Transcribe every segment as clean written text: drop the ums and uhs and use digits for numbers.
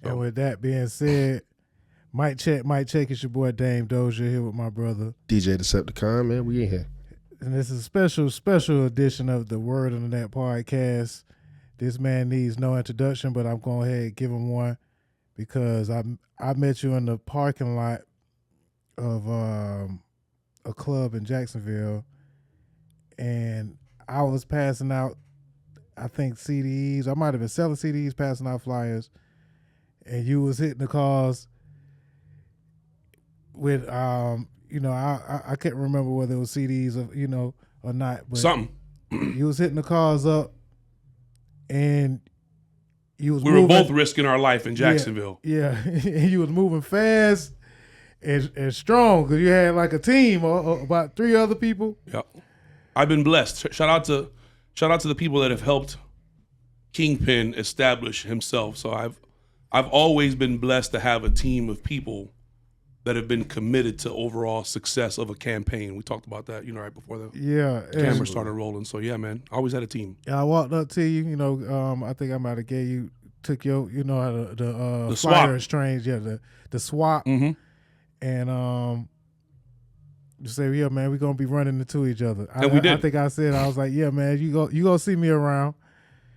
So. And with that being said, mic check. It's your boy Dame Dozha here with my brother DJ Deceptacon, man. We in here. And this is a special edition of the Word on the Net podcast. This man needs no introduction, but I'm going ahead and give him one because I met you in the parking lot of a club in Jacksonville, and I was passing out, I think, CDs. I might have been selling CDs, passing out flyers, and you was hitting the cars with I couldn't remember whether it was CDs or not, but something. You was hitting the cars up, and we were both risking our life in Jacksonville. Yeah, and you was moving fast and strong because you had like a team or about 3 other people. Yeah, I've been blessed. Shout out to the people that have helped KingPin establish himself. So I've always been blessed to have a team of people that have been committed to overall success of a campaign. We talked about that, right before the camera started rolling. So yeah, man, I always had a team. I walked up to you, I think I might have took your, the swap flyer exchange, the swap, mm-hmm. and you say, yeah, man, we're gonna be running into each other. We did. I think I was like, yeah, man, you gonna see me around.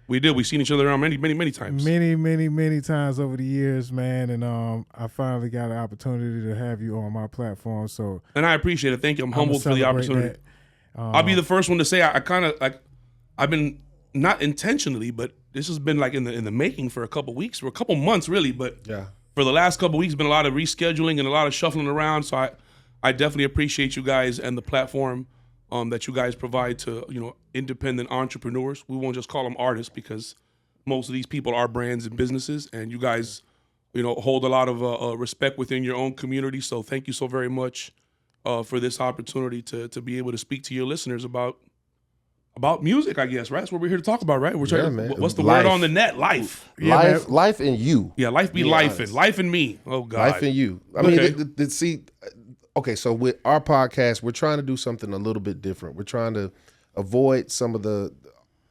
We did. We've seen each other around many times. Many times over the years, man. And I finally got an opportunity to have you on my platform. So, and I appreciate it. Thank you. I'm humbled for the opportunity. I'll be the first one to say I kind of I've been not intentionally, but this has been like in the making for a couple weeks, for a couple months really. But yeah, for the last couple weeks, been a lot of rescheduling and a lot of shuffling around. So I definitely appreciate you guys and the platform that you guys provide to independent entrepreneurs. We won't just call them artists because most of these people are brands and businesses, and you guys hold a lot of respect within your own community. So thank you so very much for this opportunity to be able to speak to your listeners about music, I guess, right? That's what we're here to talk about, right? We're trying man. What's the word on the net? Life. Life and you. Yeah, life be life and life and me. Oh God. Life and you. I mean, see. Okay, so with our podcast, we're trying to do something a little bit different. We're trying to avoid some of the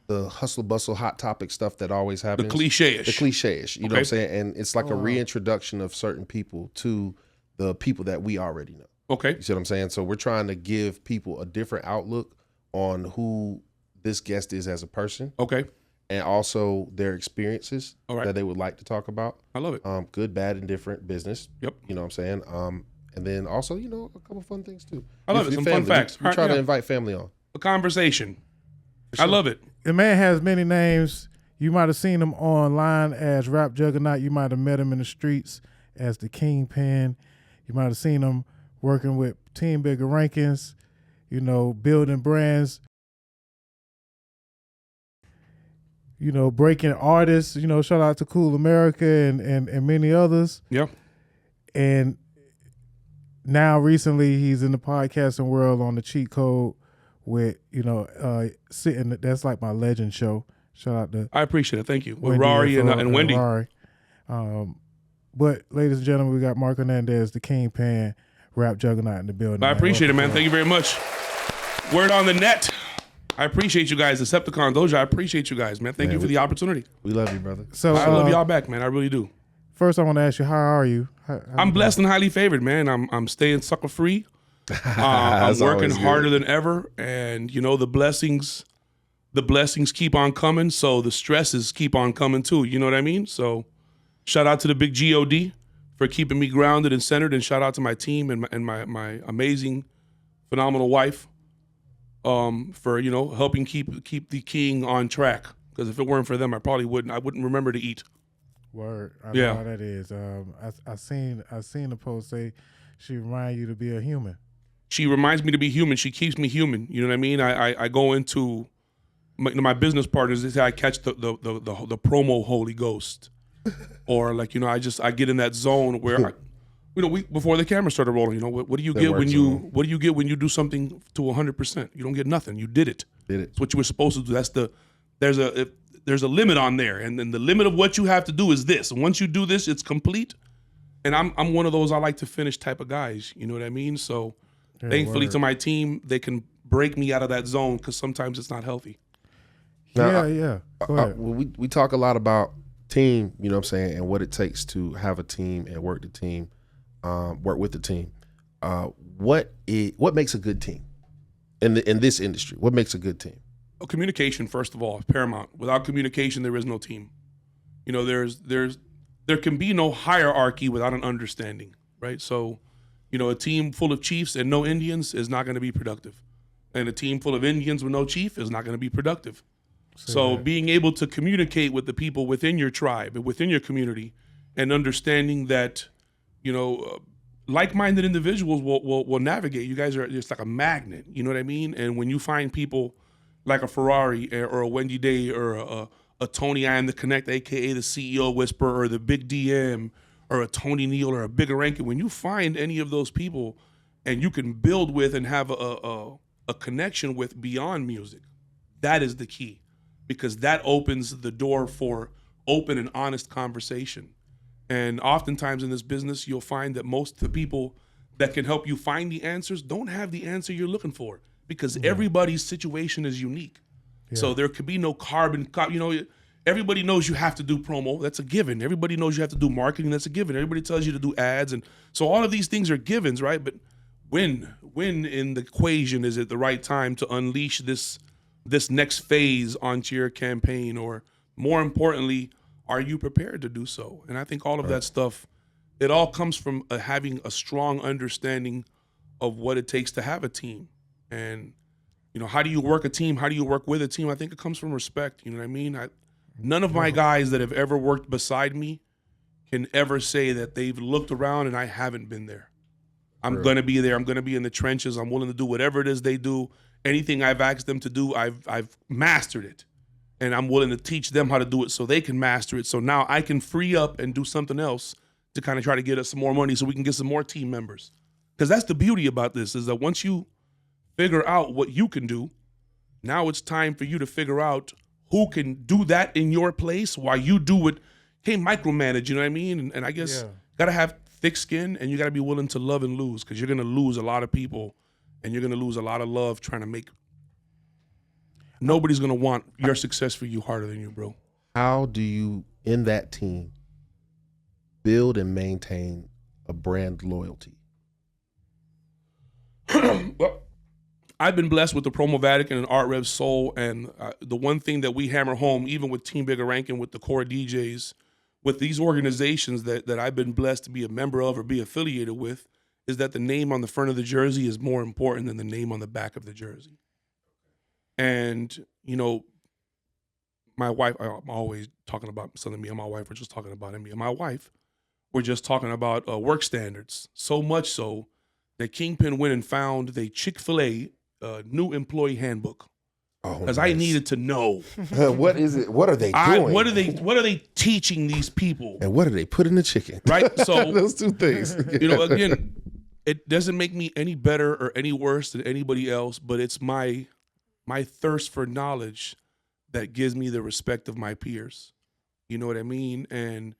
hustle bustle hot topic stuff that always happens. The cliche-ish. You know what I'm saying? And it's like a reintroduction of certain people to the people that we already know. Okay. You see what I'm saying? So we're trying to give people a different outlook on who this guest is as a person. Okay. And also their experiences that they would like to talk about. I love it. Good, bad, and different business. Yep. You know what I'm saying? And then also, a couple fun things too. I love it. Some fun facts. We try to invite family on. A conversation. Sure. I love it. The man has many names. You might have seen him online as Rap Juggernaut. You might have met him in the streets as the KingPin. You might have seen him working with Team Bigger Rankings, building brands, breaking artists, shout out to Cool America and many others. Yeah. And now recently he's in the podcasting world on the Cheat Code with, sitting, that's like my legend show. Shout out to I appreciate it. Thank you. With Rari and Wendy. Rari. But ladies and gentlemen, we got Mark Hernandez, the KingPin, Rap Juggernaut in the building. I appreciate it, man. Thank you very much. Word on the net. I appreciate you guys. Deceptacon, Dozha, I appreciate you guys, man. Thank you for the opportunity. We love you, brother. So I love y'all back, man. I really do. First, I want to ask you, how are you? I'm blessed and highly favored, man. I'm staying sucker free. I'm working harder than ever, and the blessings keep on coming. So the stresses keep on coming too. You know what I mean? So shout out to the big God for keeping me grounded and centered, and shout out to my team and my amazing, phenomenal wife for helping keep the king on track. Because if it weren't for them, I wouldn't remember to eat. Word. I know how that is. I seen the post say she remind you to be a human. She reminds me to be human. She keeps me human. You know what I mean? I go into my business partners. They say I catch the promo Holy Ghost, or I get in that zone where before the camera started rolling. What do you get when you do something to 100%? You don't get nothing. You did it. It's what you were supposed to do. There's a limit on there, and then the limit of what you have to do is this. And once you do this, it's complete. And I'm one of those I like to finish type of guys. You know what I mean? So thankfully to my team, they can break me out of that zone because sometimes it's not healthy. Now, yeah. Go ahead. We talk a lot about team, you know what I'm saying, and what it takes to have a team and work with the team. What makes a good team in this industry? What makes a good team? Communication, first of all, is paramount. Without communication, there is no team. You know, there can be no hierarchy without an understanding, right? So, you know, a team full of chiefs and no Indians is not going to be productive. And a team full of Indians with no chief is not going to be productive. So being able to communicate with the people within your tribe and within your community and understanding that, you know, like-minded individuals will navigate. You guys are just like a magnet, you know what I mean? And when you find people like a Ferrari or a Wendy Day or a Tony I Am the Connect, aka the CEO Whisperer, or the Big DM, or a Tony Neal or a Bigger Rankin, when you find any of those people and you can build with and have a connection with beyond music, that is the key, because that opens the door for open and honest conversation. And oftentimes in this business, you'll find that most of the people that can help you find the answers don't have the answer you're looking for, because everybody's situation is unique. Yeah. So there could be no you know, everybody knows you have to do promo. That's a given. Everybody knows you have to do marketing. That's a given. Everybody tells you to do ads. And so all of these things are givens, right? But when in the equation is it the right time to unleash this next phase onto your campaign? Or more importantly, are you prepared to do so? And I think all of that stuff, it all comes from having a strong understanding of what it takes to have a team. And, you know, how do you work a team? How do you work with a team? I think it comes from respect. You know what I mean? None of my guys that have ever worked beside me can ever say that they've looked around and I haven't been there. I'm going to be there. I'm going to be in the trenches. I'm willing to do whatever it is they do. Anything I've asked them to do, I've mastered it. And I'm willing to teach them how to do it so they can master it. So now I can free up and do something else to kind of try to get us some more money so we can get some more team members. Because that's the beauty about this, is that once you figure out what you can do, now it's time for you to figure out who can do that in your place while you do it. Can't micromanage, you know what I mean? And I guess got to have thick skin, and you got to be willing to love and lose, because you're going to lose a lot of people and you're going to lose a lot of love trying to make. Nobody's going to want your success for you harder than you, bro. How do you, in that team, build and maintain a brand loyalty? Well, I've been blessed with the Promo Vatican and Art Rev Soul, and the one thing that we hammer home, even with Team Bigger Rankin, with the core DJs, with these organizations that I've been blessed to be a member of or be affiliated with, is that the name on the front of the jersey is more important than the name on the back of the jersey. And, you know, my wife, I'm always talking about something. Me and my wife were just talking about it. Me and my wife were just talking about work standards, so much so that KingPin went and found the Chick-fil-A new employee handbook, because I needed to know what is it. What are they doing? What are they teaching these people? And what do they put in the chicken? Right. So those two things. You know, again, it doesn't make me any better or any worse than anybody else, but it's my thirst for knowledge that gives me the respect of my peers. You know what I mean? And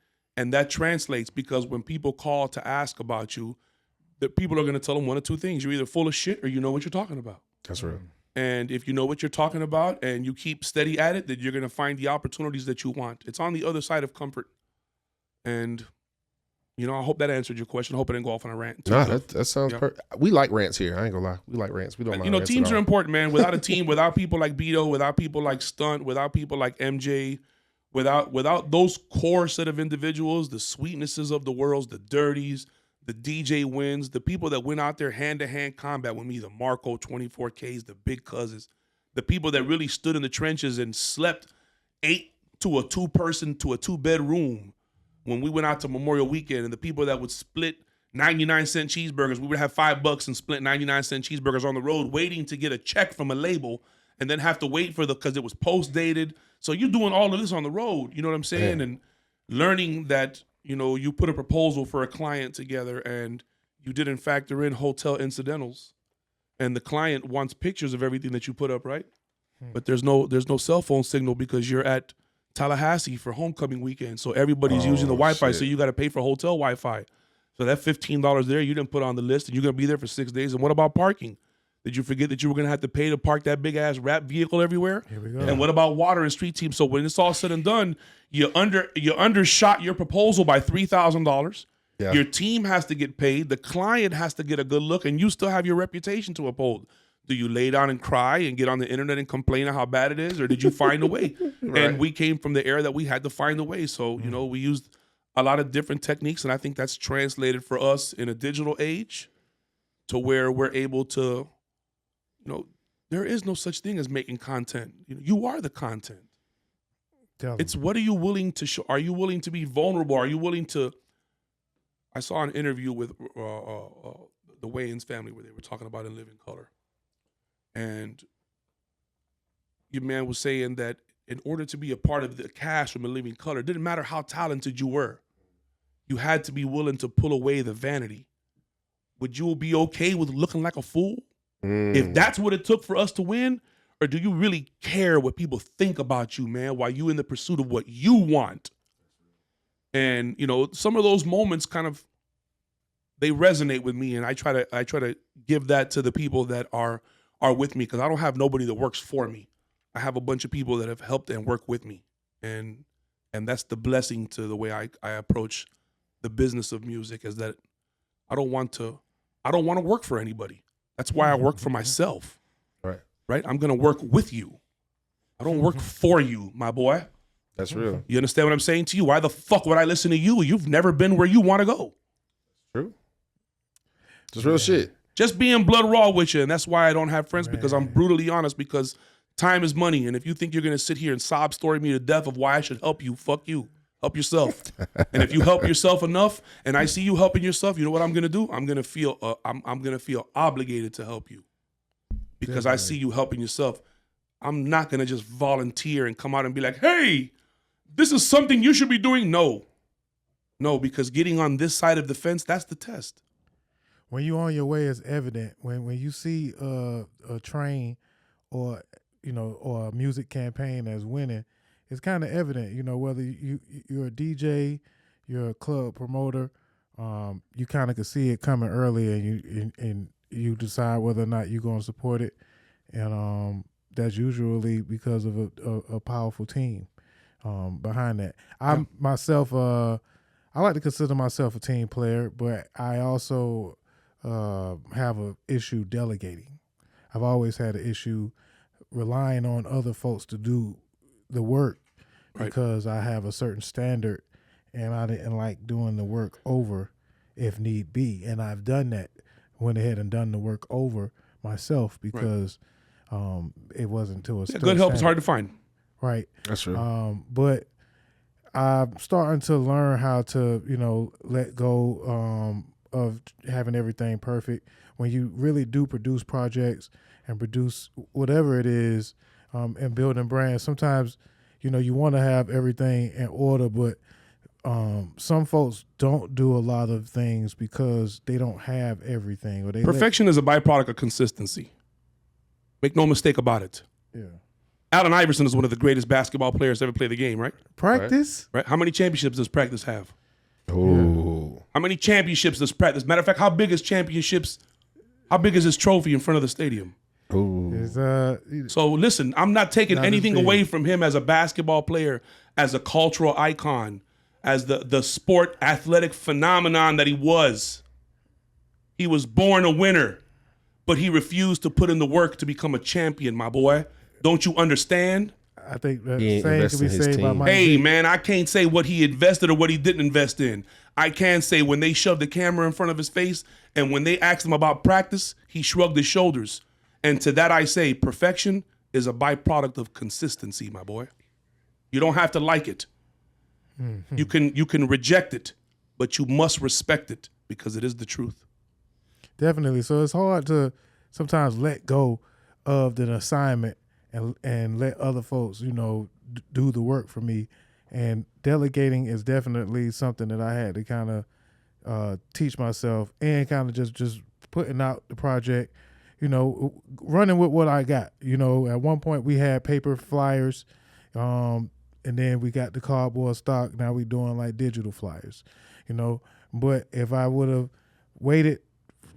that translates, because when people call to ask about you, that people are going to tell them one of two things: you're either full of shit or you know what you're talking about. That's right. And if you know what you're talking about and you keep steady at it, then you're going to find the opportunities that you want. It's on the other side of comfort. And, you know, I hope that answered your question. I hope I didn't go off on a rant. No, that sounds perfect. We like rants here. I ain't gonna lie. We like rants. We don't mind. You know, teams are important, man. Without a team, without people like Beto, without people like Stunt, without people like MJ, without those core set of individuals, the Sweetnesses of the world, the Dirties, the DJ Wins, the people that went out there hand-to-hand combat with me, the Marco 24Ks, the Big Cousins, the people that really stood in the trenches and slept 8 to a 2-person to a 2-bedroom when we went out to Memorial Weekend, and the people that would split 99-cent cheeseburgers. We would have $5 and split 99-cent cheeseburgers on the road, waiting to get a check from a label, and then have to wait because it was post-dated. So you're doing all of this on the road, you know what I'm saying? Yeah. And learning that, you know, you put a proposal for a client together and you didn't factor in hotel incidentals, and the client wants pictures of everything that you put up, right? But there's no cell phone signal because you're at Tallahassee for homecoming weekend. So everybody's using the Wi-Fi, so you got to pay for hotel Wi-Fi. So that $15 there you didn't put on the list, and you're going to be there for 6 days. And what about parking? Did you forget that you were going to have to pay to park that big ass rap vehicle everywhere? Here we go. And what about water and street team? So when it's all said and done, you undershot your proposal by $3,000. Yeah. Your team has to get paid. The client has to get a good look, and you still have your reputation to uphold. Do you lay down and cry and get on the internet and complain of how bad it is, or did you find a way? Right. And we came from the era that we had to find a way. So, you know, we used a lot of different techniques, and I think that's translated for us in a digital age to where we're able to, you know, there is no such thing as making content. You are the content. It's what are you willing to show? Are you willing to be vulnerable? Are you willing to? I saw an interview with the Wayans family where they were talking about In Living Color. And your man was saying that in order to be a part of the cast from In Living Color, it didn't matter how talented you were. You had to be willing to pull away the vanity. Would you be okay with looking like a fool? If that's what it took for us to win? Or do you really care what people think about you, man, while you in the pursuit of what you want? And, you know, some of those moments kind of, they resonate with me. And I try to give that to the people that are with me, because I don't have nobody that works for me. I have a bunch of people that have helped and work with me. And that's the blessing to the way I approach the business of music, is that I don't want to work for anybody. That's why I work for myself. Right? I'm going to work with you. I don't work for you, my boy. That's real. You understand what I'm saying to you? Why the fuck would I listen to you? You've never been where you want to go. True. Just real shit. Just being blood raw with you. And that's why I don't have friends, because I'm brutally honest, because time is money. And if you think you're going to sit here and sob story me to death of why I should help you, fuck you. Help yourself. And if you help yourself enough and I see you helping yourself, you know what I'm going to do? I'm going to feel I'm going to feel obligated to help you, because I see you helping yourself. I'm not going to just volunteer and come out and be like, hey, this is something you should be doing. No, because getting on this side of the fence, that's the test. When you're on your way, it's evident. When you see a train or, you know, or a music campaign that's winning, it's kind of evident, you know, whether you're a DJ, you're a club promoter, you kind of can see it coming early, and you decide whether or not you're going to support it. And that's usually because of a powerful team behind that. I myself, I like to consider myself a team player, but I also have an issue delegating. I've always had an issue relying on other folks to do the work, because I have a certain standard, and I didn't like doing the work over if need be. And I've done that, went ahead and done the work over myself, because it wasn't to a good help is hard to find. Right. That's true. But I'm starting to learn how to, you know, let go of having everything perfect. When you really do produce projects and produce whatever it is, and building brands, sometimes, you know, you want to have everything in order, but some folks don't do a lot of things because they don't have everything. Or Perfection is a byproduct of consistency. Make no mistake about it. Yeah. Allen Iverson is one of the greatest basketball players to ever play the game, right? Practice? Right. How many championships does practice have? Oh. How many championships does practice? Matter of fact, how big is championships? How big is his trophy in front of the stadium? So listen, I'm not taking not anything away from him as a basketball player, as a cultural icon, as the sport athletic phenomenon that he was. He was born a winner, but he refused to put in the work to become a champion, my boy. Don't you understand? I think that same can be said by Mike. Hey, man, I can't say what he invested or what he didn't invest in. I can say when they shoved the camera in front of his face and when they asked him about practice, he shrugged his shoulders. And to that I say, perfection is a byproduct of consistency, my boy. You don't have to like it. Mm-hmm. You can reject it, but you must respect it, because it is the truth. Definitely. So it's hard to sometimes let go of an assignment and let other folks, you know, do the work for me. And delegating is definitely something that I had to kind of teach myself, and kind of just putting out the project, you know, running with what I got. You know, at one point we had paper flyers, and then we got the cardboard stock. Now we doing like digital flyers, you know. But if I would have waited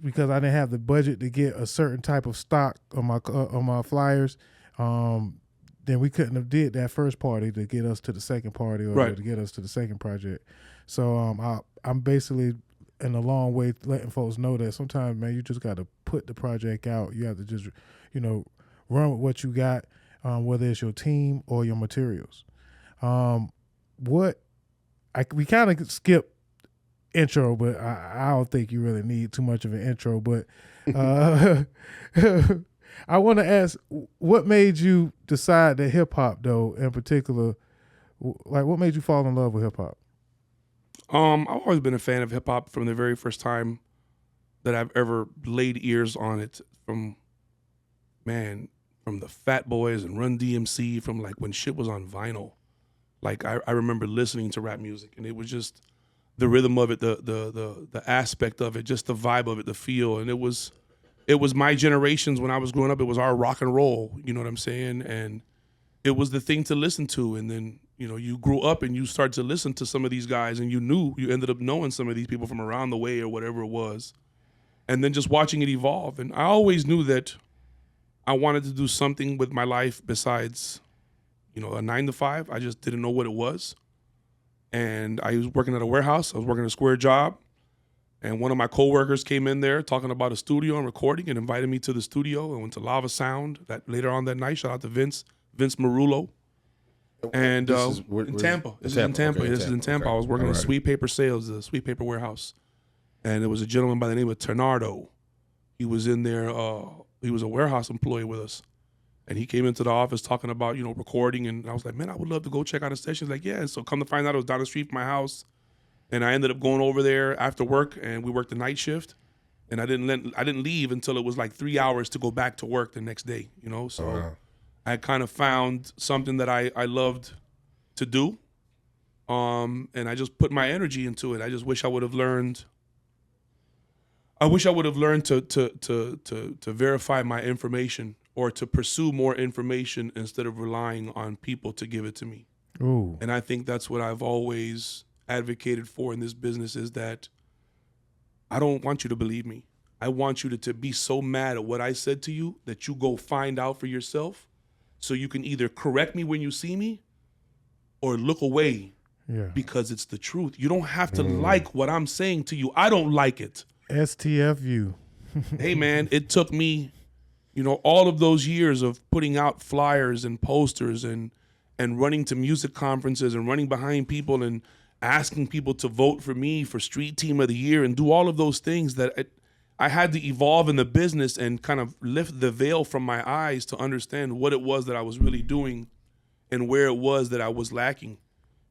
because I didn't have the budget to get a certain type of stock on my flyers, then we couldn't have did that first party to get us to the second party or Right. to get us to the second project. So I'm basically in a long way letting folks know that sometimes, man, you just got to put the project out. You have to just, run with what you got, whether it's your team or your materials. We kind of skip intro, but I don't think you really need too much of an intro. But I want to ask, what made you decide that hip hop, though, in particular, like what made you fall in love with hip hop? I've always been a fan of hip hop from the very first time that I've ever laid ears on it. From the Fat Boys and Run DMC, from like when shit was on vinyl. Like I remember listening to rap music, and it was just the rhythm of it, the aspect of it, just the vibe of it, the feel, and it was my generation's. When I was growing up, it was our rock and roll. You know what I'm saying? And it was the thing to listen to. And then you grew up and you started to listen to some of these guys, and you ended up knowing some of these people from around the way or whatever it was, and then just watching it evolve. And I always knew that I wanted to do something with my life besides, a 9-to-5. I just didn't know what it was. And I was working at a warehouse. I was working a square job. And one of my coworkers came in there talking about a studio and recording and invited me to the studio. I went to Lava Sound that later on that night. Shout out to Vince Marullo. And in Tampa. This is in Tampa. Okay, This is in Tampa. Okay. I was working All at right. Sweet Paper Sales, the Sweet Paper Warehouse. And there was a gentleman by the name of Ternardo. He was in there. He was a warehouse employee with us. And he came into the office talking about, recording. And I was like, man, I would love to go check out a station. He's like, yeah. And so come to find out, it was down the street from my house. And I ended up going over there after work, and we worked the night shift. And I didn't leave until it was like 3 hours to go back to work the next day, So Wow. I kind of found something that I loved to do. And I just put my energy into it. I just wish I would have learned. I wish I would have learned to verify my information, or to pursue more information instead of relying on people to give it to me. Ooh. And I think that's what I've always advocated for in this business, is that I don't want you to believe me. I want you to be so mad at what I said to you that you go find out for yourself, so you can either correct me when you see me or look away, Yeah. because it's the truth. You don't have to like what I'm saying to you. I don't like it. STFU. Hey, man, it took me, all of those years of putting out flyers and posters and running to music conferences and running behind people and asking people to vote for me for Street Team of the Year and do all of those things, that I had to evolve in the business and kind of lift the veil from my eyes to understand what it was that I was really doing and where it was that I was lacking.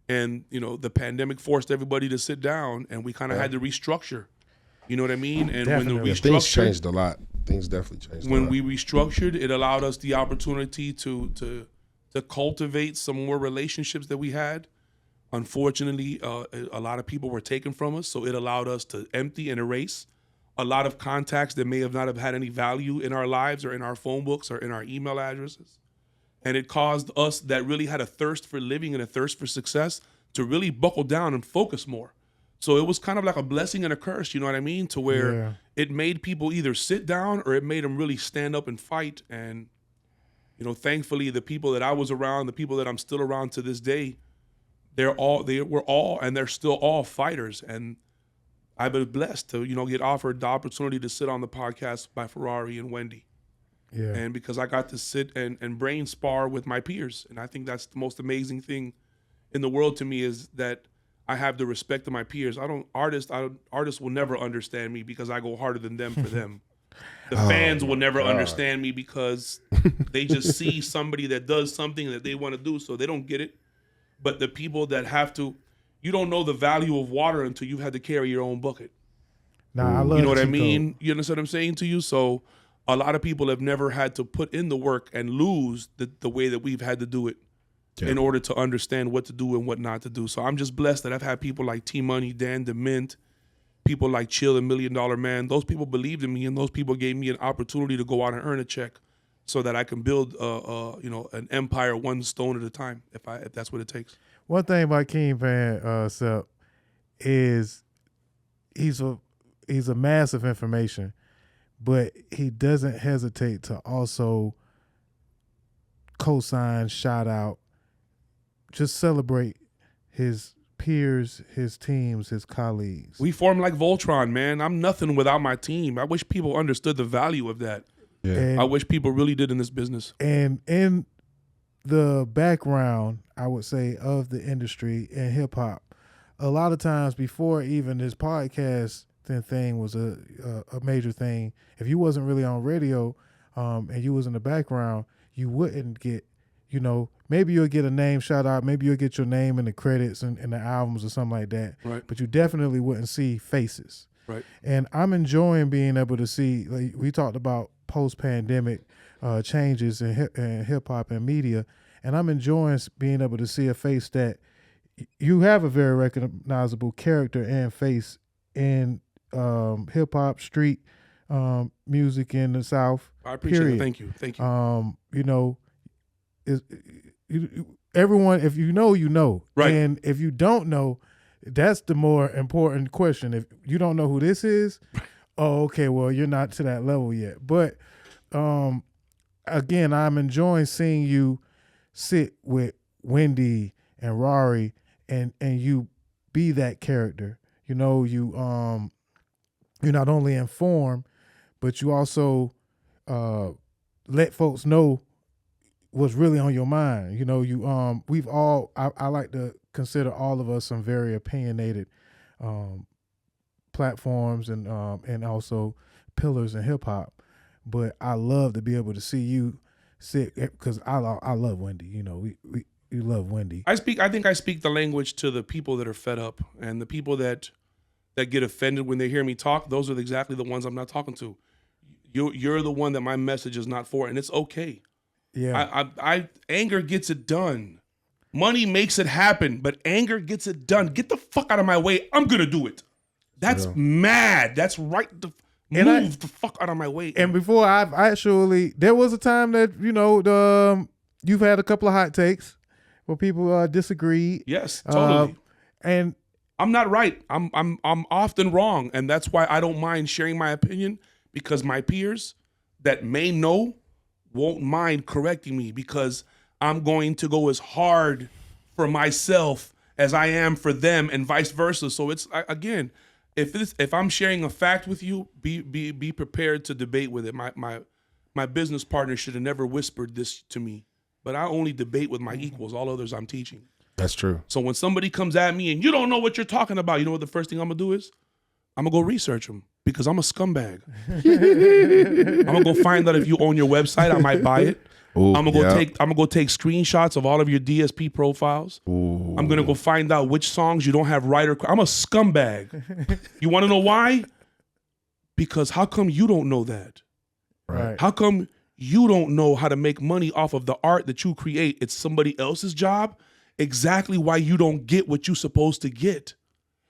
And, the pandemic forced everybody to sit down, and we kind of had to restructure. You know what I mean? And Definitely. when the Things restructure, changed a lot. Things definitely changed. when a lot. we restructured, it allowed us the opportunity to cultivate some more relationships that we had. Unfortunately, a lot of people were taken from us, so it allowed us to empty and erase a lot of contacts that may have not have had any value in our lives or in our phone books or in our email addresses. And it caused us that really had a thirst for living and a thirst for success to really buckle down and focus more. So it was kind of like a blessing and a curse, you know what I mean? To where it made people either sit down or it made them really stand up and fight. And, thankfully, the people that I was around, the people that I'm still around to this day, they were all, and they're still all fighters. And I've been blessed to, get offered the opportunity to sit on the podcast by Ferrari and Wendy. Yeah. And because I got to sit and brain spar with my peers. And I think that's the most amazing thing in the world to me, is that I have the respect of my peers. Artists will never understand me because I go harder than them for them. The fans will never understand me because they just see somebody that does something that they want to do, so they don't get it. But the people that have to, you don't know the value of water until you've had to carry your own bucket. Nah, I love You know what I Chico. mean? You understand what I'm saying to you? So a lot of people have never had to put in the work and lose the way that we've had to do it in order to understand what to do and what not to do. So I'm just blessed that I've had people like T-Money, Dan DeMint, people like Chill and $1 Million Man. Those people believed in me, and those people gave me an opportunity to go out and earn a check so that I can build an empire one stone at a time, if that's what it takes. One thing about KingPin, Sep, is he's a massive information. but he doesn't hesitate to also co-sign, shout out, just celebrate his peers, his teams, his colleagues. We form like Voltron, man. I'm nothing without my team. I wish people understood the value of that. Yeah. And, I wish people really did in this business. And in the background, I would say, of the industry and hip hop, a lot of times before even this podcast thing was a major thing, if you wasn't really on radio and you was in the background, you wouldn't get, maybe you'll get a name shout out, maybe you'll get your name in the credits and in the albums or something like that. Right. But you definitely wouldn't see faces. Right. And I'm enjoying being able to see, like we talked about post-pandemic changes in hip hop and media, and I'm enjoying being able to see a face that you have a very recognizable character and face in hip hop, street music in the South. I appreciate period. it. Thank you. Everyone, if you know, you know. Right. And if you don't know, that's the more important question. If you don't know who this is, oh, okay, well, you're not to that level yet. But again, I'm enjoying seeing you sit with Wendy and Rory and you be that character. You not only inform, but you also let folks know what's really on your mind. We've all, I like to consider all of us some very opinionated platforms and also pillars in hip hop. But I love to be able to see you sit, because I love Wendy. We love Wendy. I think I speak the language to the people that are fed up, and the people that get offended when they hear me talk. Those are exactly the ones I'm not talking to. You're the one that my message is not for, and it's okay. Yeah. I anger gets it done. Money makes it happen, but anger gets it done. Get the fuck out of my way. I'm gonna do it. That's mad. That's right. Move the fuck out of my way. And before I've actually, there was a time that you've had a couple of hot takes where people disagreed. Yes, totally. And I'm not right. I'm often wrong, and that's why I don't mind sharing my opinion, because my peers that may know won't mind correcting me, because I'm going to go as hard for myself as I am for them, and vice versa. So it's, again, if I'm sharing a fact with you, be prepared to debate with it. My business partner should have never whispered this to me, but I only debate with my equals. All others I'm teaching. That's true. So when somebody comes at me and you don't know what you're talking about, you know what the first thing I'm gonna do is? I'm gonna go research them, because I'm a scumbag. I'm gonna go find out if you own your website. I might buy it. Ooh, I'm gonna go take screenshots of all of your DSP profiles. Ooh. I'm gonna go find out which songs you don't have writer. I'm a scumbag. You want to know why? Because how come you don't know that? Right. How come you don't know how to make money off of the art that you create? It's somebody else's job. Exactly why you don't get what you're supposed to get,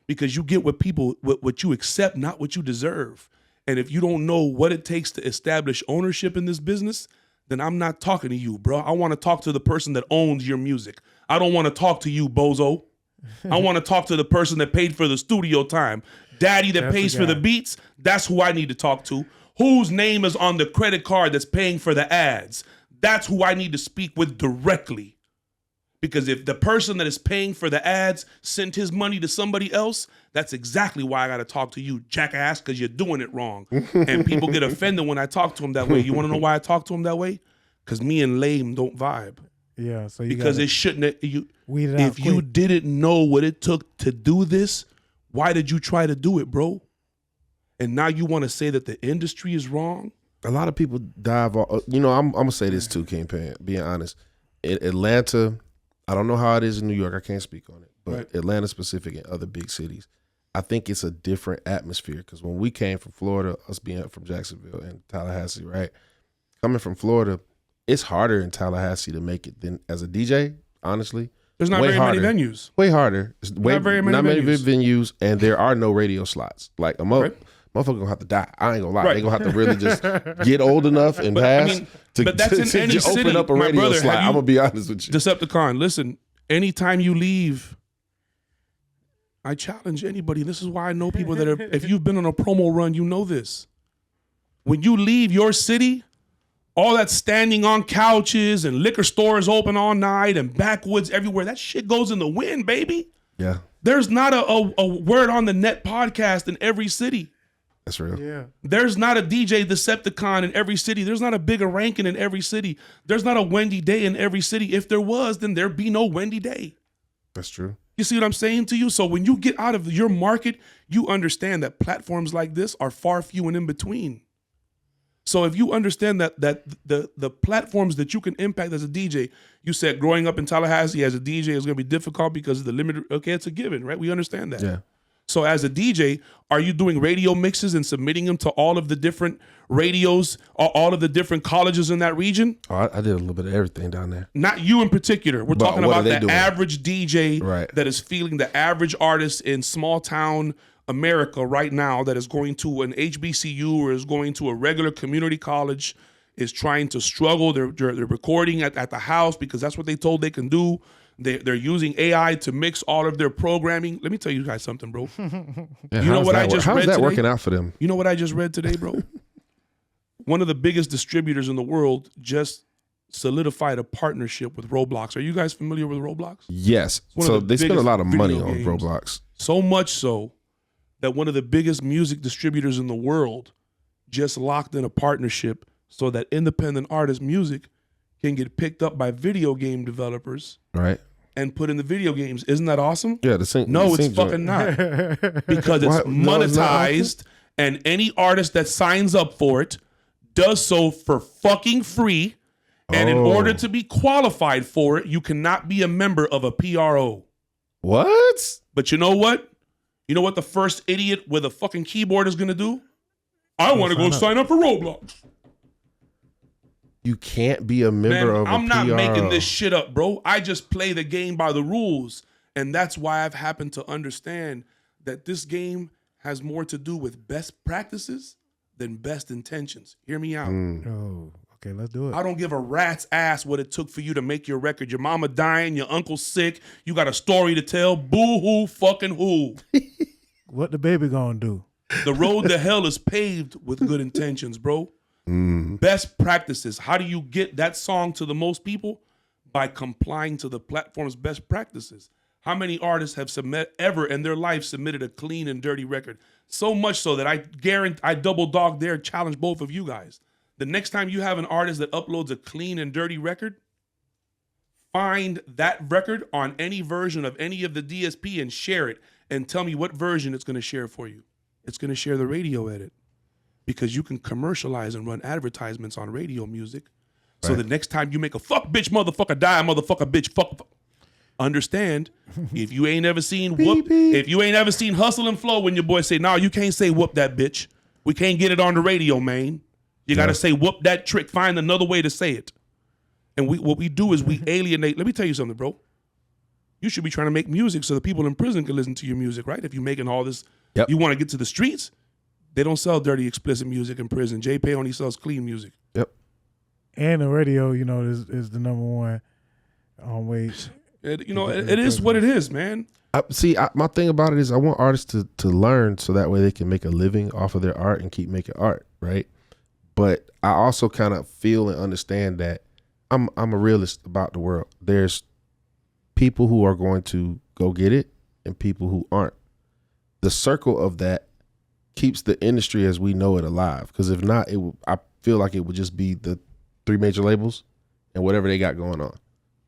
because you get what you accept, not what you deserve. And if you don't know what it takes to establish ownership in this business, then I'm not talking to you, bro. I want to talk to the person that owns your music. I don't want to talk to you, bozo. I want to talk to the person that paid for the studio time. Daddy that pays for the beats, that's who I need to talk to. Whose name is on the credit card that's paying for the ads? That's who I need to speak with directly. Because if the person that is paying for the ads sent his money to somebody else, that's exactly why I got to talk to you, jackass, because you're doing it wrong. And people get offended when I talk to them that way. You want to know why I talk to them that way? Because me and lame don't vibe. Yeah, so because it shouldn't. If you quick. didn't know what it took to do this, why did you try to do it, bro? And now you want to say that the industry is wrong? A lot of people dive off. I'm gonna say this too, KingPin. Being honest, in Atlanta, I don't know how it is in New York. I can't speak on it, but Right. Atlanta specific and other big cities, I think it's a different atmosphere. Because when we came from Florida, us being from Jacksonville and Tallahassee, right? Coming from Florida, it's harder in Tallahassee to make it than as a DJ. Honestly, There's not way very harder. many venues. Way harder. It's way, Not very many not many venues. venues, and there are no radio slots. Like Right. motherfucker gonna have to die. I ain't gonna lie. Right. They gonna have to really just get old enough and pass but that's in any just open city. up a My radio brother, slot. have you- I'm gonna be honest with you. Deceptacon, listen, anytime you leave, I challenge anybody. This is why I know people that are, if you've been on a promo run, you know this. When you leave your city, all that standing on couches and liquor stores open all night and backwoods everywhere, that shit goes in the wind, baby. Yeah, There's not a word on the net podcast in every city. that's real. Yeah. There's not a DJ Deceptacon in every city. There's not a bigger ranking in every city. There's not a Wendy Day in every city. If there was, then there'd be no Wendy Day. That's true. You see what I'm saying to you? So when you get out of your market, you understand that platforms like this are far few and in between. So if you understand that the platforms that you can impact as a DJ, you said growing up in Tallahassee as a DJ is going to be difficult because of the limited. Okay, it's a given, right? We understand that. Yeah. So as a DJ, are you doing radio mixes and submitting them to all of the different radios, all of the different colleges in that region? Oh, I did a little bit of everything down there. Not you in particular. We're But talking what about are they the doing? average DJ Right. that is feeling the average artist in small town America right now that is going to an HBCU or is going to a regular community college, is trying to struggle. They're recording at the house because that's what they told they can do. They're using AI to mix all of their programming. Let me tell you guys something, bro. Yeah, You know what I just how's read that today? working out for them? You know what I just read today, bro? One of the biggest distributors in the world just solidified a partnership with Roblox. Are you guys familiar with Roblox? Yes. one of So the they spend a biggest lot of money video on games. Roblox. So much so that one of the biggest music distributors in the world just locked in a partnership so that independent artist music can get picked up by video game developers Right. and put in the video games. Isn't that awesome? Yeah. The same. No, the it's same joint. fucking not. Because it's Why- no, it's not monetized, and any artist that signs up for it does so for fucking free. And in Oh. order to be qualified for it, you cannot be a member of a PRO. What? But you know what? You know what the first idiot with a fucking keyboard is gonna do? I want to go sign up for Roblox. You can't be a member Man, of a I'm not PRO. making this shit up, bro. I just play the game by the rules. And that's why I've happened to understand that this game has more to do with best practices than best intentions. Hear me out. Oh, okay, let's do it. I don't give a rat's ass what it took for you to make your record. Your mama dying, your uncle sick, you got a story to tell. Boo-hoo, fucking who. What the baby gonna do? The road to hell is paved with good intentions, bro. Best practices. How do you get that song to the most people? By complying to the platform's best practices. How many artists have ever in their life submitted a clean and dirty record? So much so that I guarantee, I double dog dare challenge both of you guys. The next time you have an artist that uploads a clean and dirty record, find that record on any version of any of the DSP and share it and tell me what version it's going to share for you. It's going to share the radio edit because you can commercialize and run advertisements on radio music. So the next time you make a fuck bitch motherfucker die motherfucker bitch fuck, understand if you ain't ever seen whoop, if you ain't ever seen Hustle and Flow when your boy say, "No, you can't say whoop that bitch. We can't get it on the radio, man. You got to say whoop that trick. Find another way to say it." And what we do is we alienate. Let me tell you something, bro. You should be trying to make music so the people in prison can listen to your music, right? If you're making all this, Yep. you want to get to the streets. They don't sell dirty, explicit music in prison. J-Pay only sells clean music. Yep. And the radio, you know, is the number one way. It is what it is, man. My thing about it is I want artists to learn so that way they can make a living off of their art and keep making art, right? But I also kind of feel and understand that I'm a realist about the world. There's people who are going to go get it and people who aren't. The circle of that keeps the industry as we know it alive. Because if not, I feel like it would just be the 3 major labels and whatever they got going on,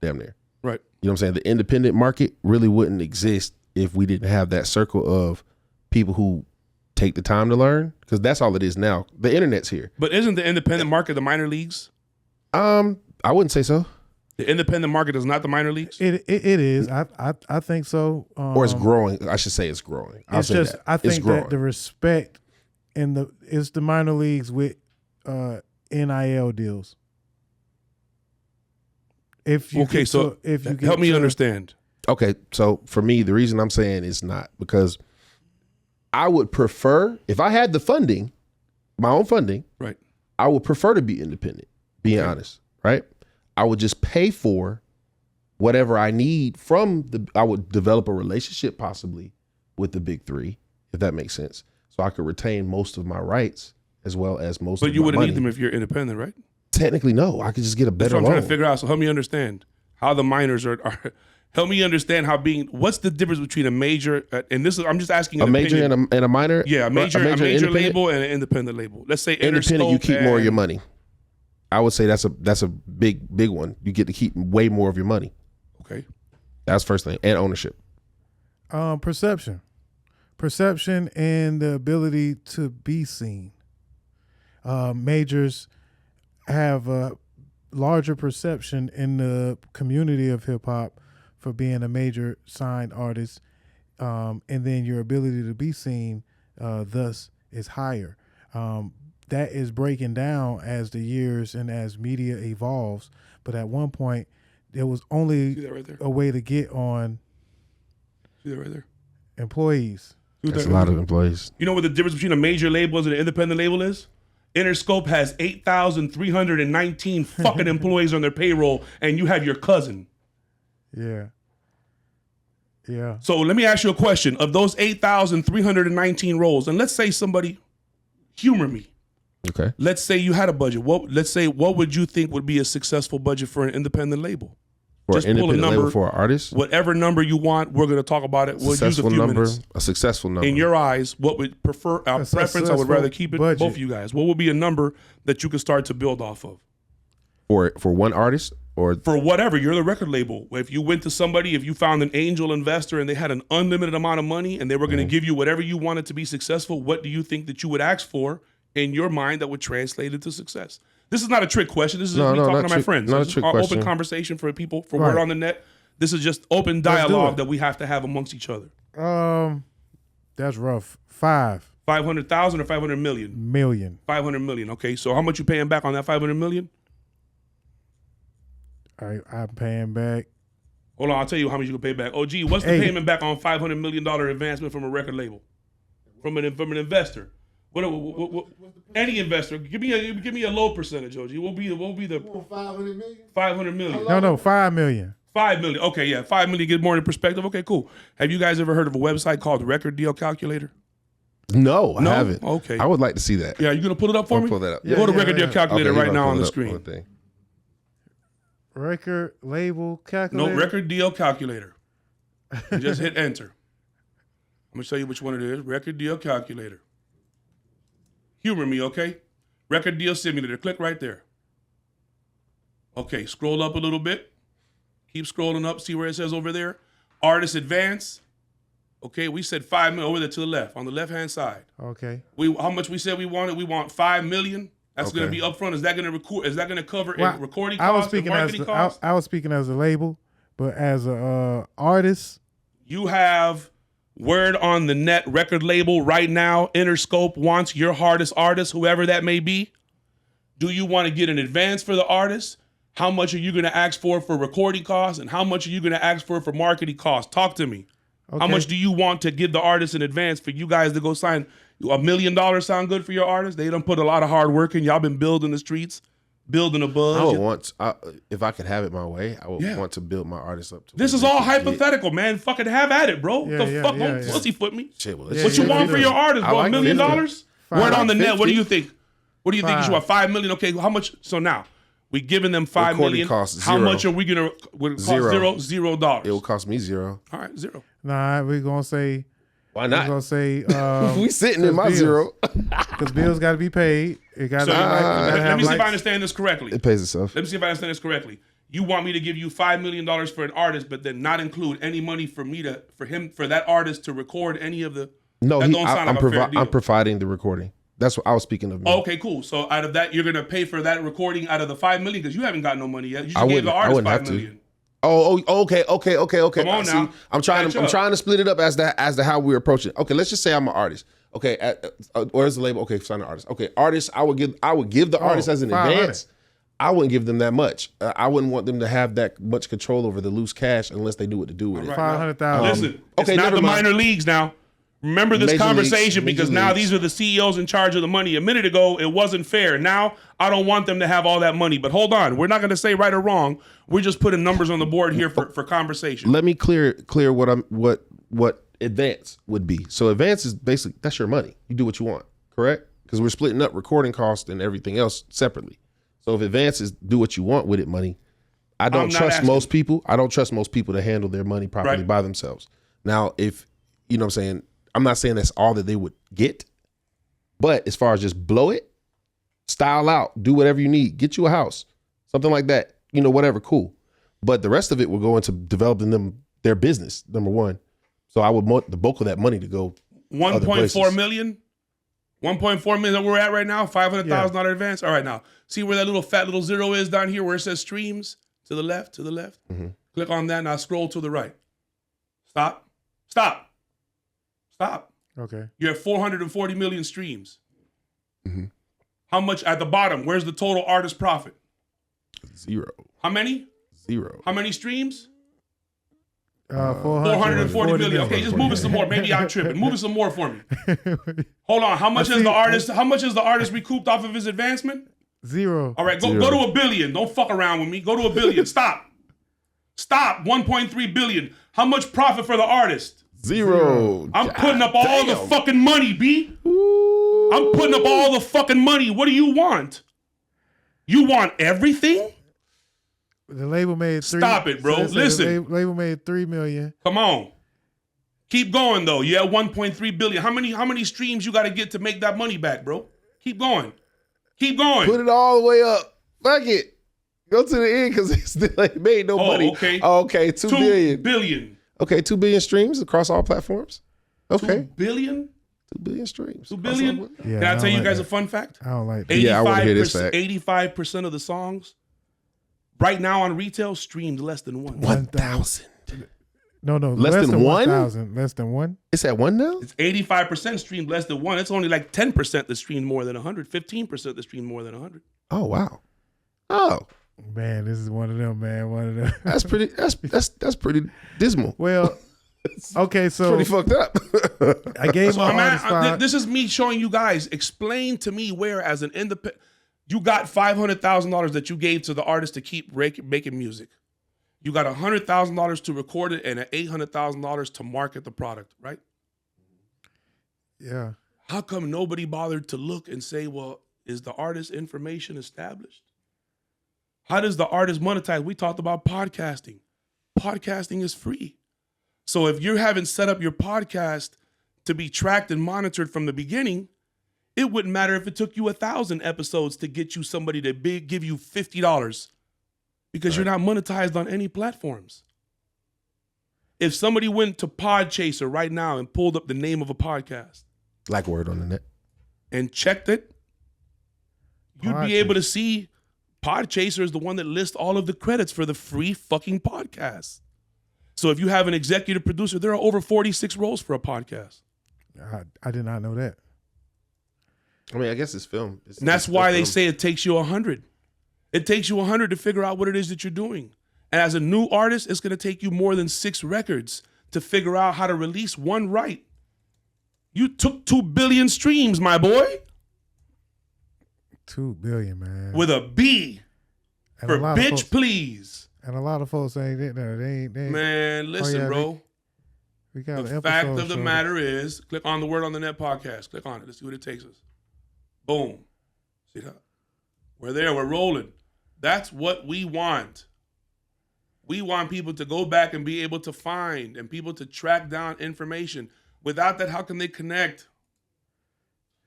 damn near. Right. You know what I'm saying? The independent market really wouldn't exist if we didn't have that circle of people who take the time to learn, because that's all it is now. The internet's here. But isn't the independent market the minor leagues? I wouldn't say so. The independent market is not the minor leagues? It is. I think so. Or it's growing. I should say it's growing. I'll It's say just that. I It's think growing. that the respect in it's the minor leagues with NIL deals. If you Okay, so if you help me to- understand. Okay, so for me, the reason I'm saying it's not because I would prefer, if I had the funding, my own funding, Right. I would prefer to be independent, being honest, right? I would just pay for whatever I need I would develop a relationship possibly with the big 3, if that makes sense. So I could retain most of my rights as well as most. But of you my wouldn't money. need them if you're independent, right? Technically, no. I could just get a That's better what I'm loan. trying to figure out. So help me understand how the minors are help me understand how what's the difference between a major and this is I'm just asking A major and a minor. yeah, a major independent? label and an independent label. Let's say Independent, you Interscope keep more of your and- money. I would say that's a big one. You get to keep way more of your money. Okay. That's first thing, and ownership. Perception and the ability to be seen. Majors have a larger perception in the community of hip hop for being a major signed artist, and then your ability to be seen thus is higher. That is breaking down as the years and as media evolves, but at one point there was See only that right there? a way to get on See that right there? employees. See That's that a right lot there? of employees. You know what the difference between a major label and an independent label is? Interscope has 8,319 fucking employees on their payroll, and you have your cousin. Yeah. So let me ask you a question. Of those 8,319 roles, and let's say somebody, humor me. Okay. Let's say you had a budget. What would you think would be a successful budget for an independent label? For Just an pull a independent number. label for an artist, Whatever number you want, we're going to talk about it. We'll use a successful few number, minutes. a successful number. In your eyes, what would prefer our A preference? I would successful rather keep it budget. both of you guys. What would be a number that you could start to build off of? for one artist or For whatever, you're the record label. If you went to somebody, if you found an angel investor and they had an unlimited amount of money and they were going to give you whatever you wanted to be successful, what do you think that you would ask for in your mind that would translate into success? This is not a trick question. This is just me talking not to my trick- friends. not a This is trick our question. open conversation for people, for Right. word on the net. This is just open do dialogue it. that we have to have amongst each other. That's rough. 5 500,000 or 500 million? million. 500 million. Okay, so how much you paying back on that 500 million? I'm paying back. Hold on, I'll tell you how much you can pay back. Oh, gee, what's the Hey. payment back on $500 million advancement from a record label? From an investor? What any investor? Give me a low percentage, OG. What will be the 500 million? 500 million? No, 5 million. 5 million. Okay, yeah, 5 million. Get more in perspective. Okay, cool. Have you guys ever heard of a website called Record Deal Calculator? no, No? I haven't. Okay. I would like to see that. Yeah, you gonna pull it up for I'll me? pull that up. Go to Yeah, Record Deal yeah. Calculator Okay, you right gotta now pull on it the up screen. thing. Record label No, calculator. Record Deal Calculator. You just hit enter. I'm gonna show you which one it is. Record Deal Calculator. Humor me, okay? Record Deal Simulator. Click right there. Okay, scroll up a little bit. Keep scrolling up. See where it says over there? Artist Advance. Okay, we said 5 million over there to the left, on the left-hand side. Okay. How much we said we wanted? We want 5 million. That's gonna Okay. be upfront. Is that gonna record? Is that gonna cover Well, recording I was costs and speaking as marketing costs? I was speaking as a label, but as a artist, You have word on the net record label right now. Interscope wants your hardest artist, whoever that may be. Do you want to get an advance for the artist? How much are you going to ask for recording costs? And how much are you going to ask for marketing costs? Talk to me. How Okay. much do you want to give the artist in advance for you guys to go sign? $1 million sound good for your artist? They done put a lot of hard work in. Y'all been building the streets, building a buzz. I would want, if I could have it my way, I would Yeah. want to build my artists up to. This where is they all could get- hypothetical, man. Fucking have at it, bro. Yeah, the yeah, fuck yeah, don't yeah. pussyfoot me. Shit, well, Yeah, What you yeah, want yeah. for your artist, I bro? like $1 million? 50. Word on the I like net. What do 50. you think? What do you think? You should want 5 million? Okay, how much? So now we giving them 5 Recording million. costs How zero. much are we gonna? Would it cost Zero. $0? It will cost me $0. All right, $0. nah, we're gonna say Why we're not? gonna say we sitting in my bills. $0. because bills got to be paid. It got So to let me see if I understand this correctly. It pays itself. Let me see if I understand this correctly. You want me to give you $5 million for an artist, but then not include any money for that artist to record any of the. No, that don't sound like a fair deal. I'm providing the recording. That's what I was speaking of. Me. Okay, cool. So out of that, you're gonna pay for that recording out of the 5 million because you haven't got no money yet. You just gave the I artist wouldn't 5 have to. million. Okay. Come on See, now. I'm trying Catch up. to split it up as to how we're approaching it. Okay, let's just say I'm an artist. Okay, where's the label? Okay, sign an artist. Okay, artist. I would give the artist as an 500. advance. I wouldn't give them that much. I wouldn't want them to have that much control over the loose cash unless they knew what to do with it. Right. 500,000. Listen, it's okay, not never the mind. minor leagues now. Remember this Major conversation leagues, because major now leagues. these are the CEOs in charge of the money. A minute ago, it wasn't fair. Now, I don't want them to have all that money. But hold on. We're not going to say right or wrong. We're just putting numbers on the board here for conversation. Let me clear what advance would be. So advance is basically that's your money. You do what you want, correct? because we're splitting up recording costs and everything else separately. So if Advance is do what you want with it money, I don't trust most people. I don't trust most people to handle their money properly by themselves. Now, if, you know what I'm saying, I'm not saying that's all that they would get, but as far as just blow it, style out, do whatever you need, get you a house, something like that, you know, whatever, cool. But the rest of it will go into developing them their business, number one. So I would want the bulk of that money to go 1.4 million? 1.4 million that we're at right now, $500,000 advance. All right, now, see where that little fat little zero is down here where it says streams? To the left, Mm-hmm. Click on that, now scroll to the right. Stop. Okay. You're at 440 million streams. Mm-hmm. How much at the bottom? Where's the total artist profit? 0. How many? 0. How many streams? 440 million. Okay, just move it some more. Maybe I'm tripping. Move it some more for me. Hold on. How much is the artist recouped off of his advancement? 0. All right, go to $1 billion. Don't fuck around with me. Go to $1 billion. Stop. 1.3 billion. How much profit for the artist? 0. I'm putting up all the fucking money, B. I'm putting up all the fucking money. What do you want? You want everything? The label made 3. Stop it, bro. Listen. The label made 3 million. Come on. Keep going though. You have 1.3 billion. How many streams you got to get to make that money back, bro? Keep going. Put it all the way up. Fuck it. Go to the end because it still ain't made no money. Okay. Oh, okay. 2 billion. 2 billion. Okay, 2 billion streams across all platforms. Okay. 2 billion? 2 billion streams. 2 billion? Yeah, Can I tell you like guys that. a fun fact? I don't like that. Yeah, I want to hear this fact. 85% of the songs right now on retail streamed less than 1. 1,000. No, Less than 1? 1,000. Less than 1? It's at 1 now? It's 85% streamed less than 1. It's only like 10% that streamed more than 100. 15% that streamed more than 100. Oh, wow. Oh, Man, this is one of them, man. One of them. that's pretty pretty dismal. Well, okay, so Pretty fucked up. I gave my artist five. This is me showing you guys. Explain to me where, as an independent, you got $500,000 that you gave to the artist to keep making music. You got $100,000 to record it and $800,000 to market the product, right? Yeah. How come nobody bothered to look and say, well, is the artist information established? How does the artist monetize? We talked about podcasting. Podcasting is free. So if you haven't set up your podcast to be tracked and monitored from the beginning, it wouldn't matter if it took you 1,000 episodes to get you somebody to give you $50 because you're not monetized on any platforms. If somebody went to Podchaser right now and pulled up the name of a podcast Like word on the net. and checked it, you'd be able to see Podchaser is the one that lists all of the credits for the free fucking podcast. So if you have an executive producer, there are over 46 roles for a podcast. I did not know that. I mean, I guess it's film. And that's why they say it takes you 100. It takes you 100 to figure out what it is that you're doing. And as a new artist, it's going to take you more than 6 records to figure out how to release one right. You took 2 billion streams, my boy. 2 billion, man. With a B. And For a lot of bitch, folks, please. and a lot of folks ain't in there. They ain't. Man, listen, yeah, bro. We got The an fact episode of the showing. matter is, click on the Word on the Net podcast. Click on it. Let's see what it takes us. Boom. See that? We're there. We're rolling. That's what we want. We want people to go back and be able to find and people to track down information. Without that, how can they connect?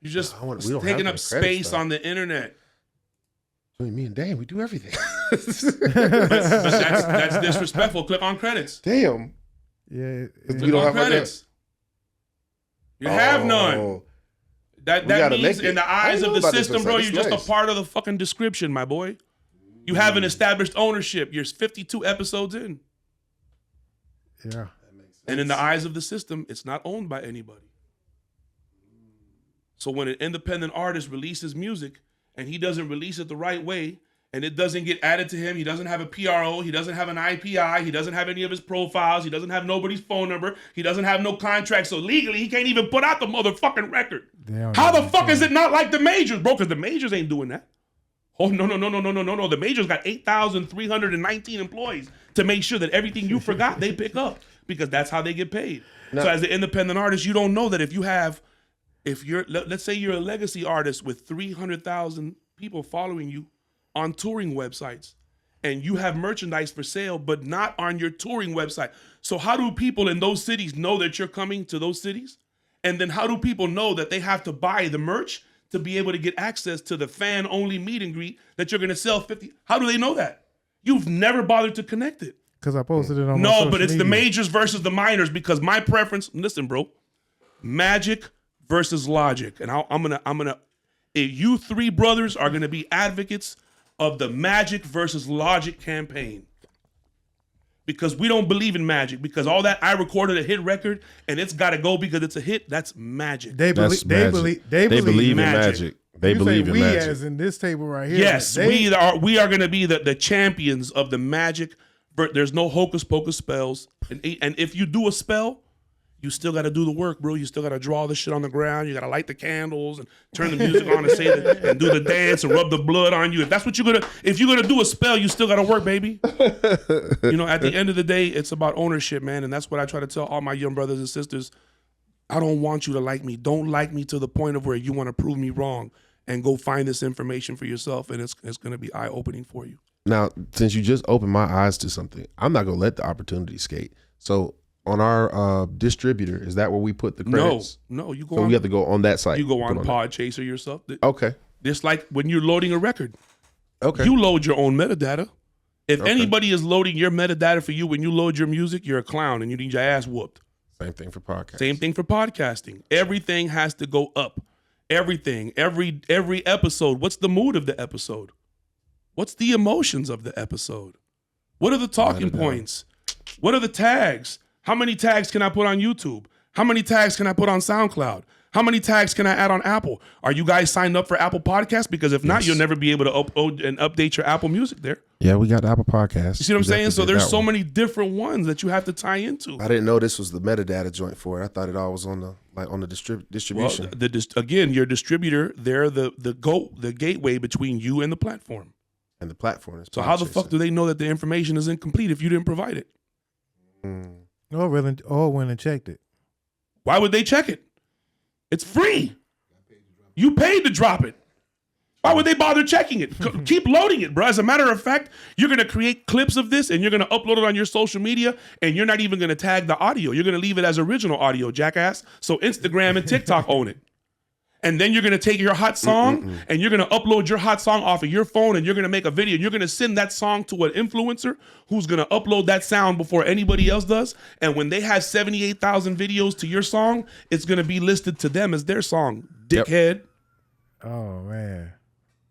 You're just we don't taking have up the credit space stuff. on the internet. I mean, me and Dan, we do everything. But that's disrespectful. Click on credits. Damn. Yeah. Click We don't on have our credits. You have none. Oh. That gotta means make it. in the I eyes know of the about this system, website. bro, It's you're just nice. a part of the fucking description, my boy. You haven't established ownership. You're 52 episodes in. Yeah. And in the eyes of the system, it's not owned by anybody. So when an independent artist releases music and he doesn't release it the right way and it doesn't get added to him, he doesn't have a PRO, he doesn't have an IPI, he doesn't have any of his profiles, he doesn't have nobody's phone number, he doesn't have no contract, so legally he can't even put out the motherfucking record. How the fuck is it not like the majors, bro? Because the majors ain't doing that. Oh, no. The majors got 8,319 employees to make sure that everything you forgot, they pick up because that's how they get paid. No. So as an independent artist, you don't know that if you have If you're, let's say you're a legacy artist with 300,000 people following you on touring websites, and you have merchandise for sale, but not on your touring website. So how do people in those cities know that you're coming to those cities? And then how do people know that they have to buy the merch to be able to get access to the fan-only meet and greet that you're going to sell 50? How do they know that? You've never bothered to connect it. Because I posted it on my No, social but it's the media. majors versus the minors, because my preference, listen, bro, Magic versus Logic. And I'm gonna, if you three brothers are gonna be advocates of the Magic versus Logic campaign. Because we don't believe in magic. Because all that I recorded a hit record and it's got to go because it's a hit. That's magic. They That's believe. magic. They believe in magic. magic. They You believe say in we magic. as in this table right here. Yes, like, we are going to be the champions of the magic. There's no hocus pocus spells. And if you do a spell, you still got to do the work, bro. You still got to draw the shit on the ground. You got to light the candles and turn the music on and say that, and do the dance and rub the blood on you. If that's what if you're gonna do a spell, you still got to work, baby. You know, at the end of the day, it's about ownership, man. And that's what I try to tell all my young brothers and sisters. I don't want you to like me. Don't like me to the point of where you want to prove me wrong, and go find this information for yourself. And it's going to be eye opening for you. Now, since you just opened my eyes to something, I'm not gonna let the opportunity skate. So on our distributor, is that where we put the credits? No, you go So on. we have to go on that site. You go on Put Podchaser yourself. that. Okay. Just like when you're loading a record. Okay. You load your own metadata. If Okay. anybody is loading your metadata for you when you load your music, you're a clown and you need your ass whooped. Same thing for podcasts. Same thing for podcasting. Everything has to go up. Everything. Every episode. What's the mood of the episode? What's the emotions of the episode? What are the talking points? What are the tags? How many tags can I put on YouTube? How many tags can I put on SoundCloud? How many tags can I add on Apple? Are you guys signed up for Apple Podcasts? Because if not, Yes. you'll never be able to upload and update your Apple Music there. Yeah, we got Apple Podcasts. You see what I'm We saying? definitely So did there's that so one. many different ones that you have to tie into. I didn't know this was the metadata joint for it. I thought it all was on the Well, distribution. again, your distributor, they're the gateway between you and the platform. And the platform is So how the Podchaser. fuck do they know that the information is incomplete if you didn't provide it? Or went and checked it. Why would they check it? It's free. You paid to drop it. Why would they bother checking it? Keep loading it, bro. As a matter of fact, you're going to create clips of this and you're going to upload it on your social media, and you're not even going to tag the audio. You're going to leave it as original audio, jackass. So Instagram and TikTok own it. And then you're going to take your hot song and you're going to upload your hot song off of your phone, and you're going to make a video, and you're going to send that song to an influencer who's going to upload that sound before anybody else does. And when they have 78,000 videos to your song, it's going to be listed to them as their song. Dickhead. Oh man.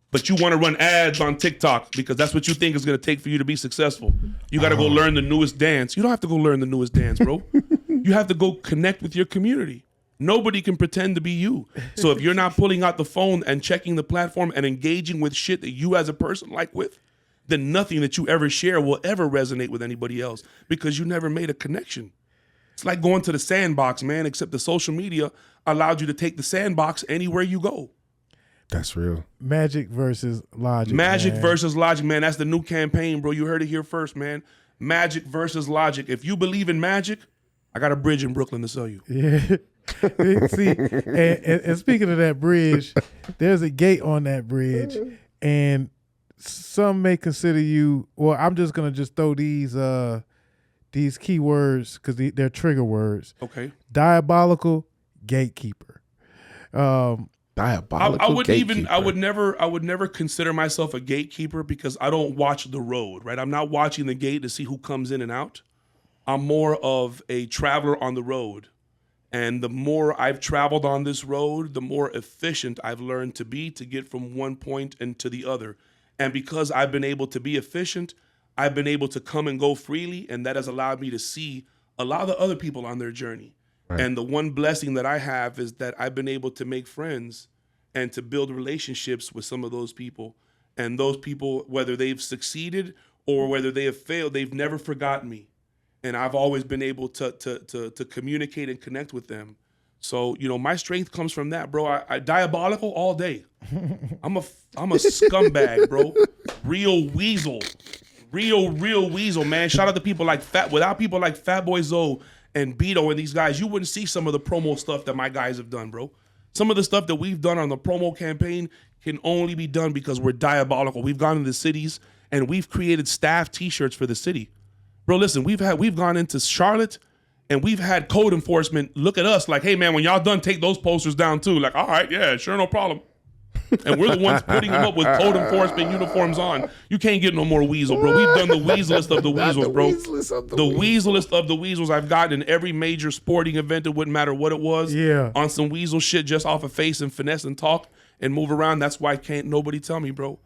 But you want to run ads on TikTok because that's what you think is going to take for you to be successful. You got to go learn the newest dance. You don't have to go learn the newest dance, bro. You have to go connect with your community. Nobody can pretend to be you. So if you're not pulling out the phone and checking the platform and engaging with shit that you as a person like with, then nothing that you ever share will ever resonate with anybody else because you never made a connection. It's like going to the sandbox, man, except the social media allowed you to take the sandbox anywhere you go. That's real. Magic versus Logic. Magic man. versus Logic, man. That's the new campaign, bro. You heard it here first, man. Magic versus Logic. If you believe in magic, I got a bridge in Brooklyn to sell you. Yeah. See, and speaking of that bridge, there's a gate on that bridge, and some may consider you. Well, I'm just gonna throw these keywords because they're trigger words. Okay. Diabolical gatekeeper. Diabolical I wouldn't even. gatekeeper. I would never consider myself a gatekeeper because I don't watch the road. Right. I'm not watching the gate to see who comes in and out. I'm more of a traveler on the road. And the more I've traveled on this road, the more efficient I've learned to be to get from one point and to the other. And because I've been able to be efficient, I've been able to come and go freely, and that has allowed me to see a lot of the other people on their journey. Right. And the one blessing that I have is that I've been able to make friends and to build relationships with some of those people. And those people, whether they've succeeded or whether they have failed, they've never forgotten me. And I've always been able to communicate and connect with them. So, you know, my strength comes from that, bro. I diabolical all day. I'm a scumbag, bro. Real weasel, man. Shout out to people like without people like Fatboy Zoe and Beto and these guys, you wouldn't see some of the promo stuff that my guys have done, bro. Some of the stuff that we've done on the promo campaign can only be done because we're diabolical. We've gone into cities and we've created staff T-shirts for the city. Bro, listen, we've gone into Charlotte and we've had code enforcement look at us like, hey man, when y'all done, take those posters down too. Like, all right, yeah, sure, no problem. And we're the ones putting them up with code enforcement uniforms on. You can't get no more weasel, bro. We've done the weaselest of the weasels, bro. The weaselest of the weasels I've gotten in every major sporting event. It wouldn't matter what it was. Yeah. On some weasel shit just off of face and finesse and talk and move around. That's why can't nobody tell me, bro.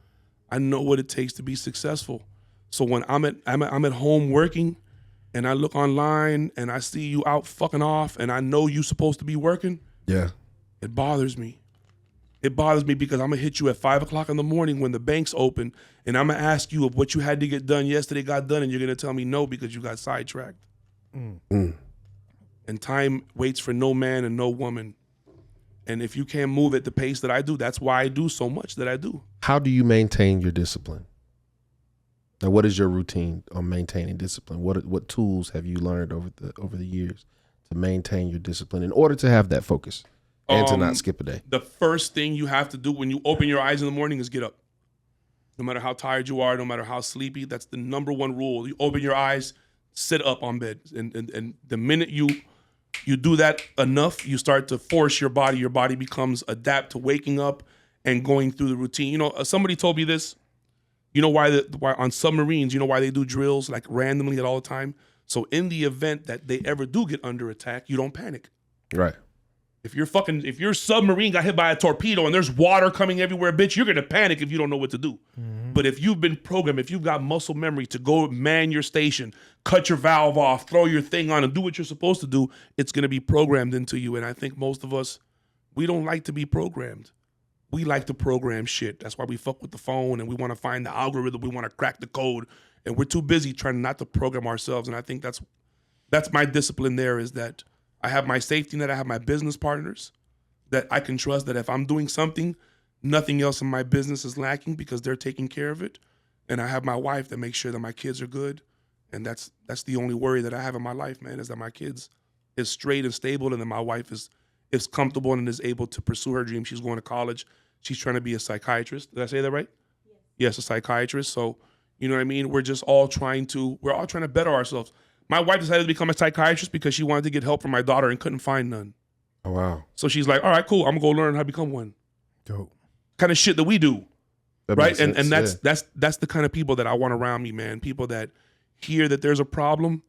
I know what it takes to be successful. So when I'm at home working and I look online and I see you out fucking off and I know you supposed to be working, Yeah. it bothers me. It bothers me because I'm going to hit you at 5 o'clock in the morning when the bank's open and I'm going to ask you if what you had to get done yesterday got done and you're going to tell me no because you got sidetracked. And time waits for no man and no woman. And if you can't move at the pace that I do, that's why I do so much that I do. How do you maintain your discipline? Now, what is your routine on maintaining discipline? What tools have you learned over the years to maintain your discipline in order to have that focus and to not skip a day? The first thing you have to do when you open your eyes in the morning is get up. No matter how tired you are, no matter how sleepy, that's the number one rule. You open your eyes, sit up on bed. And the minute you do that enough, you start to force your body becomes adapt to waking up and going through the routine. You know, somebody told me this. You know why on submarines, you know why they do drills like randomly at all the time? So in the event that they ever do get under attack, you don't panic. Right. If your submarine got hit by a torpedo and there's water coming everywhere, bitch, you're gonna panic if you don't know what to do. Mm-hmm. But if you've been programmed, if you've got muscle memory to go man your station, cut your valve off, throw your thing on and do what you're supposed to do, it's gonna be programmed into you. And I think most of us, we don't like to be programmed. We like to program shit. That's why we fuck with the phone and we want to find the algorithm. We want to crack the code, and we're too busy trying not to program ourselves. And I think that's my discipline. There is that I have my safety net. I have my business partners that I can trust that if I'm doing something, nothing else in my business is lacking because they're taking care of it. And I have my wife that makes sure that my kids are good. And that's the only worry that I have in my life, man, is that my kids is straight and stable, and then my wife is comfortable and is able to pursue her dream. She's going to college. She's trying to be a psychiatrist. Did I say that right? Yes, a psychiatrist. So, you know what I mean? We're all trying to better ourselves. My wife decided to become a psychiatrist because she wanted to get help from my daughter and couldn't find none. Oh, wow. So she's like, all right, cool. I'm going to go learn how to become one. Dope. Kind of shit that we do. That right? makes And sense, that's the kind of people that I want around me, man. People that hear that there's a problem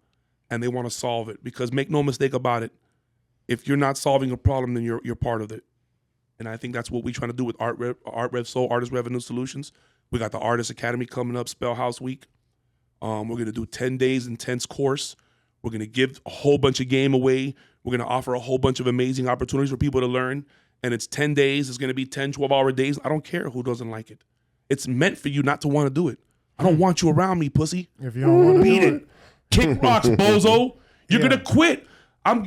and they want to solve it. Because make no mistake about it, if you're not solving a problem, then you're part of it. And I think that's what we're trying to do with Art Rev Soul, Artist Revenue Solutions. We got the Artist Academy coming up, Spell House Week. We're going to do 10 days intense course. We're going to give a whole bunch of game away. We're going to offer a whole bunch of amazing opportunities for people to learn. And it's 10 days. It's going to be 10, 12-hour days. I don't care who doesn't like it. It's meant for you not to want to do it. I don't want you around me, pussy. If you don't want to Beat do it. Kick rocks, bozo. You're Yeah. going to quit.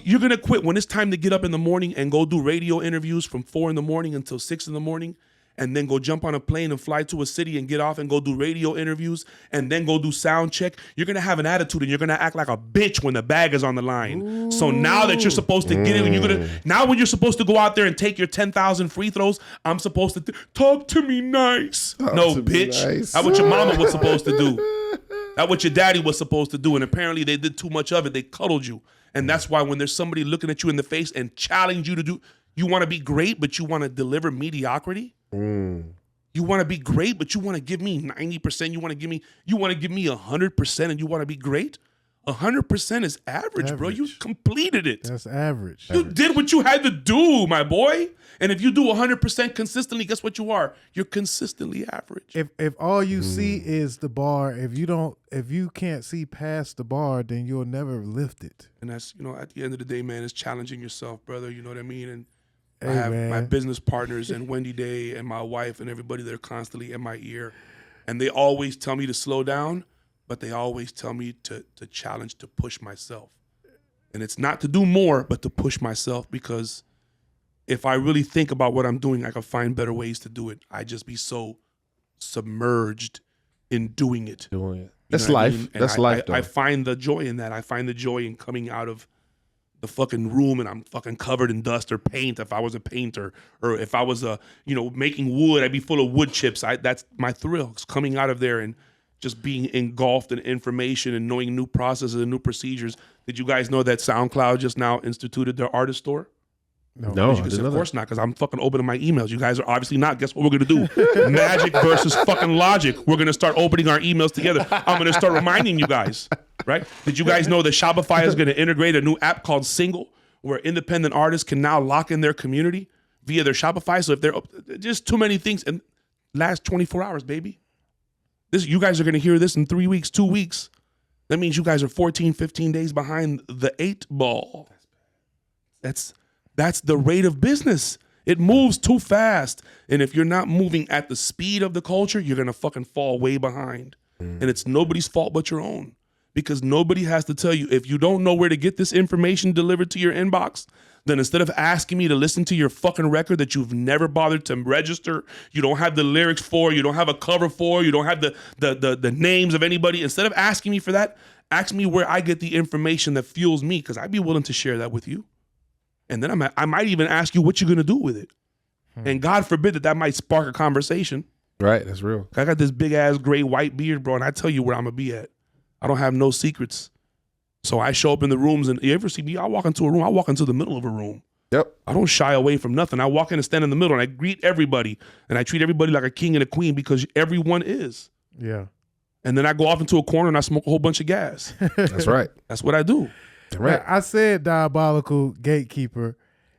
You're going to quit when it's time to get up in the morning and go do radio interviews from 4 in the morning until 6 in the morning, and then go jump on a plane and fly to a city and get off and go do radio interviews and then go do sound check. You're going to have an attitude and you're going to act like a bitch when the bag is on the line. Ooh. So now that you're supposed to get it, now when you're supposed to go out there and take your 10,000 free throws, I'm supposed to talk to me nice. No, bitch. Nice. That's what your mama was supposed to do. That's what your daddy was supposed to do. And apparently they did too much of it. They cuddled you. And that's why when there's somebody looking at you in the face and challenge you to do, you want to be great, but you want to deliver mediocrity. You want to be great, but you want to give me 90%. You want to give me 100%, and you want to be great. 100% is average, bro. You completed it. That's average. You did what you had to do, my boy. And if you do 100% consistently, guess what you are? You're consistently average. If all you see is the bar, if you can't see past the bar, then you'll never lift it. And that's, at the end of the day, man, it's challenging yourself, brother. You know what I mean? And Hey, I have man. my business partners and Wendy Day and my wife and everybody that are constantly in my ear. And they always tell me to slow down, but they always tell me to challenge, to push myself. And it's not to do more, but to push myself, because if I really think about what I'm doing, I can find better ways to do it. I just be so submerged in doing it. Doing it. You That's know what I life. mean? And That's life, though. I find the joy in that. I find the joy in coming out of the fucking room and I'm fucking covered in dust or paint if I was a painter, or if I was making wood, I'd be full of wood chips. That's my thrill. It's coming out of there and just being engulfed in information and knowing new processes and new procedures. Did you guys know that SoundCloud just now instituted their artist store? No, I Of didn't know course that. not, because I'm fucking opening my emails. You guys are obviously not. Guess what we're gonna do? Magic versus fucking logic. We're gonna start opening our emails together. I'm gonna start reminding you guys, right? Did you guys know that Shopify is gonna integrate a new app called Single, where independent artists can now lock in their community via their Shopify? So if they're just too many things, and last 24 hours, baby. You guys are gonna hear this in 3 weeks, 2 weeks. That means you guys are 14, 15 days behind the 8 ball. That's the rate of business. It moves too fast. And if you're not moving at the speed of the culture, you're going to fucking fall way behind. And it's nobody's fault but your own. Because nobody has to tell you, if you don't know where to get this information delivered to your inbox, then instead of asking me to listen to your fucking record that you've never bothered to register, you don't have the lyrics for, you don't have a cover for, you don't have the names of anybody, instead of asking me for that, ask me where I get the information that fuels me, because I'd be willing to share that with you. And then I might even ask you what you're going to do with it. And God forbid that might spark a conversation. Right, that's real. I got this big ass gray white beard, bro, and I tell you where I'm going to be at. I don't have no secrets. So I show up in the rooms, and you ever see me, I walk into a room, I walk into the middle of a room. Yep. I don't shy away from nothing. I walk in and stand in the middle, and I greet everybody. And I treat everybody like a king and a queen, because everyone is. Yeah. And then I go off into a corner and I smoke a whole bunch of gas. That's right. That's what I do. Right. I said diabolical gatekeeper,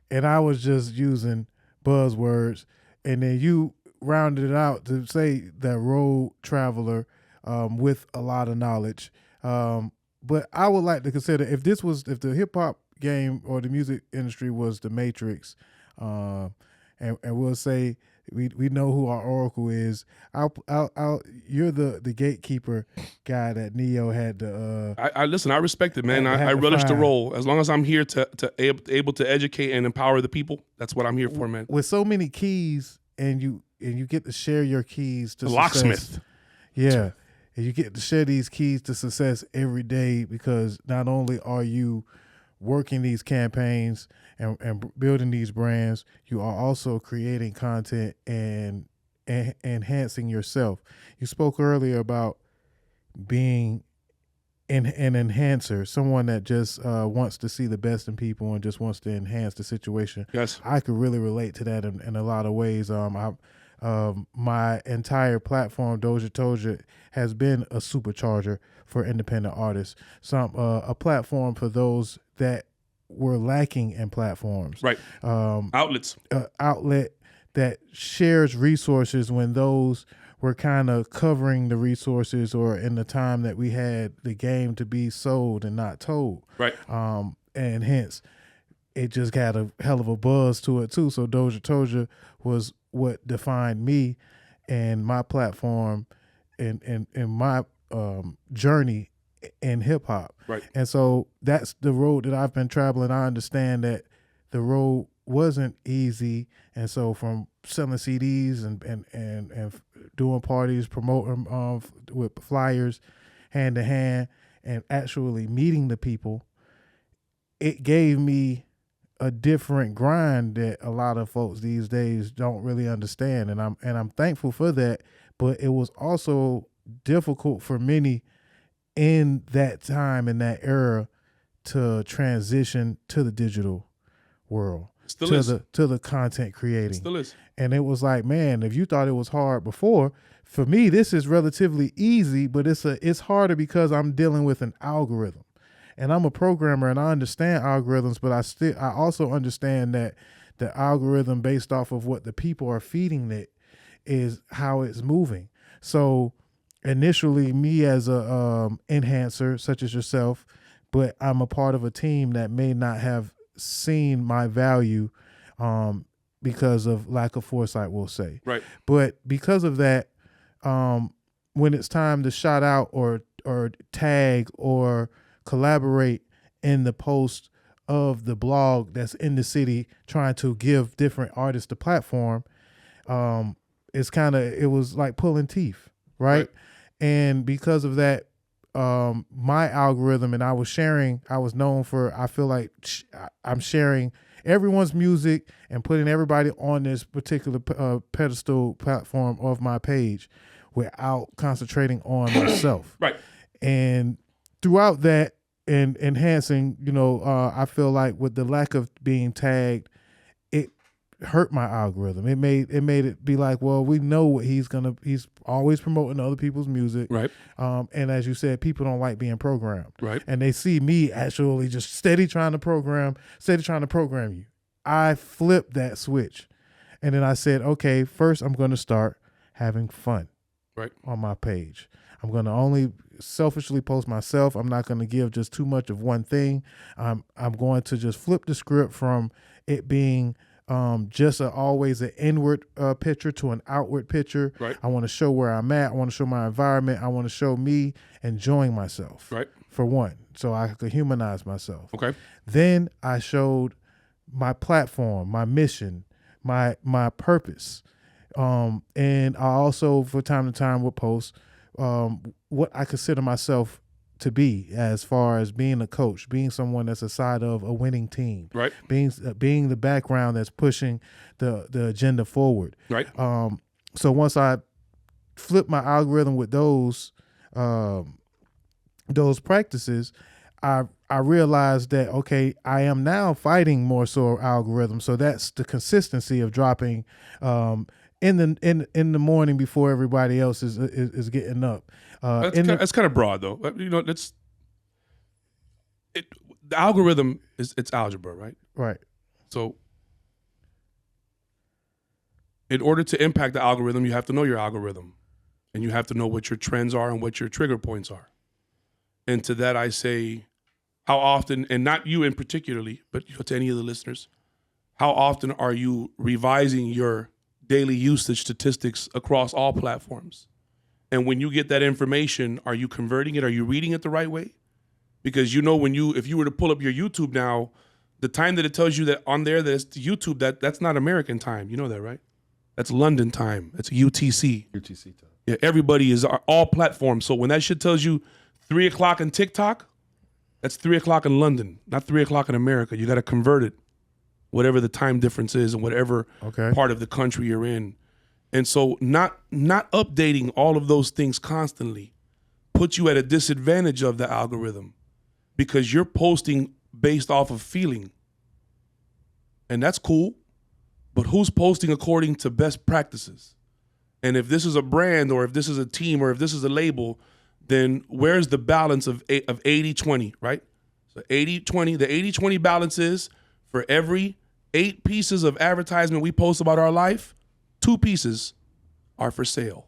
and I was just using buzzwords, and then you rounded it out to say that road traveler with a lot of knowledge. But I would like to consider, if the hip hop game or the music industry was the Matrix, and we'll say we know who our oracle is. You're the gatekeeper guy that Neo had to. I listen. I respect it, man. I I relish the find- role. As long as I'm here to able to educate and empower the people, that's what I'm here for, man. With so many keys, and you get to share your keys to The success. locksmith. Yeah, and you get to share these keys to success every day, because not only are you working these campaigns and building these brands, you are also creating content and enhancing yourself. You spoke earlier about being an enhancer, someone that just wants to see the best in people and just wants to enhance the situation. Yes. I could really relate to that in a lot of ways. My entire platform, Dozha, has been a supercharger for independent artists. A platform for those that were lacking in platforms. Right. Outlets. Outlet that shares resources when those were kind of covering the resources, or in the time that we had the game to be sold and not told. Right. And hence, it just got a hell of a buzz to it too. So Dozha was what defined me and my platform and my journey in hip hop. Right. And so that's the road that I've been traveling. I understand that the road wasn't easy, and so from selling CDs and doing parties, promoting with flyers, hand to hand, and actually meeting the people, it gave me a different grind that a lot of folks these days don't really understand, and I'm thankful for that. But it was also difficult for many in that time, in that era, to transition to the digital world, Still is. to the content creating. Still is. And it was like, man, if you thought it was hard before, for me this is relatively easy, but it's harder because I'm dealing with an algorithm. And I'm a programmer and I understand algorithms, but I also understand that the algorithm, based off of what the people are feeding it, is how it's moving. So initially, me as a enhancer such as yourself, but I'm a part of a team that may not have seen my value because of lack of foresight, we'll say. Right. But because of that, when it's time to shout out or tag or collaborate in the post of the blog that's in the city trying to give different artists the platform, it was like pulling teeth, right? And because of that, my algorithm, and I was known for, I feel like I'm sharing everyone's music and putting everybody on this particular pedestal platform of my page without concentrating on myself. Right. And throughout that and enhancing, I feel like with the lack of being tagged, it hurt my algorithm. It made it be like, well, we know what he's always promoting other people's music. Right. And as you said, people don't like being programmed. Right. And they see me actually just steady trying to program you. I flipped that switch. And then I said, okay, first I'm going to start having fun. Right. On my page. I'm going to only selfishly post myself. I'm not going to give just too much of one thing. I'm going to just flip the script from it being just always an inward picture to an outward picture. Right. I want to show where I'm at. I want to show my environment. I want to show me enjoying myself. Right. For one, so I could humanize myself. Okay. Then I showed my platform, my mission, my purpose. And I also, from time to time, would post what I consider myself to be, as far as being a coach, being someone that's a side of a winning team, right? Being the background that's pushing the agenda forward, right? So once I flipped my algorithm with those practices, I realized that, okay, I am now fighting more so algorithm. So that's the consistency of dropping in the morning before everybody else is getting up. That's kind of broad though. The algorithm it's algebra, right? Right. So in order to impact the algorithm, you have to know your algorithm, and you have to know what your trends are and what your trigger points are. And to that I say, how often, and not you in particularly, but to any of the listeners, how often are you revising your daily usage statistics across all platforms? And when you get that information, are you converting it? Are you reading it the right way? Because if you were to pull up your YouTube now, the time that it tells you that on there that's YouTube, that's not American time. You know that, right? That's London time. That's UTC. UTC time. Yeah, everybody is all platforms. So when that shit tells you 3 o'clock in TikTok, that's 3 o'clock in London, not 3 o'clock in America. You got to convert it, whatever the time difference is and whatever part of the country you're in. And so not updating all of those things constantly puts you at a disadvantage of the algorithm, because you're posting based off of feeling. And that's cool, but who's posting according to best practices? And if this is a brand, or if this is a team, or if this is a label, then where's the balance of 80-20, right? So 80-20, the 80-20 balance is, for every 8 pieces of advertisement we post about our life, 2 pieces are for sale.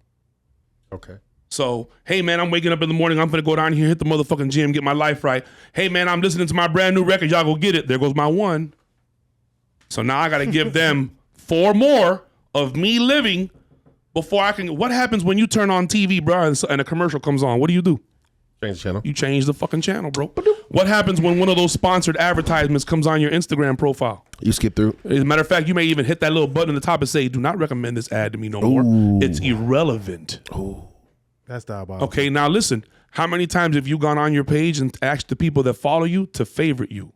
Okay. So, hey man, I'm waking up in the morning, I'm gonna go down here, hit the motherfucking gym, get my life right. Hey man, I'm listening to my brand new record, y'all go get it. There goes my 1. So now I gotta give them 4 more of me living before I can. What happens when you turn on TV, bro, and a commercial comes on? What do? Change the channel. You change the fucking channel, bro. What happens when one of those sponsored advertisements comes on your Instagram profile? You skip through. As a matter of fact, you may even hit that little button at the top and say, do not recommend this ad to me no more. It's irrelevant. Ooh. That's diabolical. Okay, now listen. How many times have you gone on your page and asked the people that follow you to favorite you?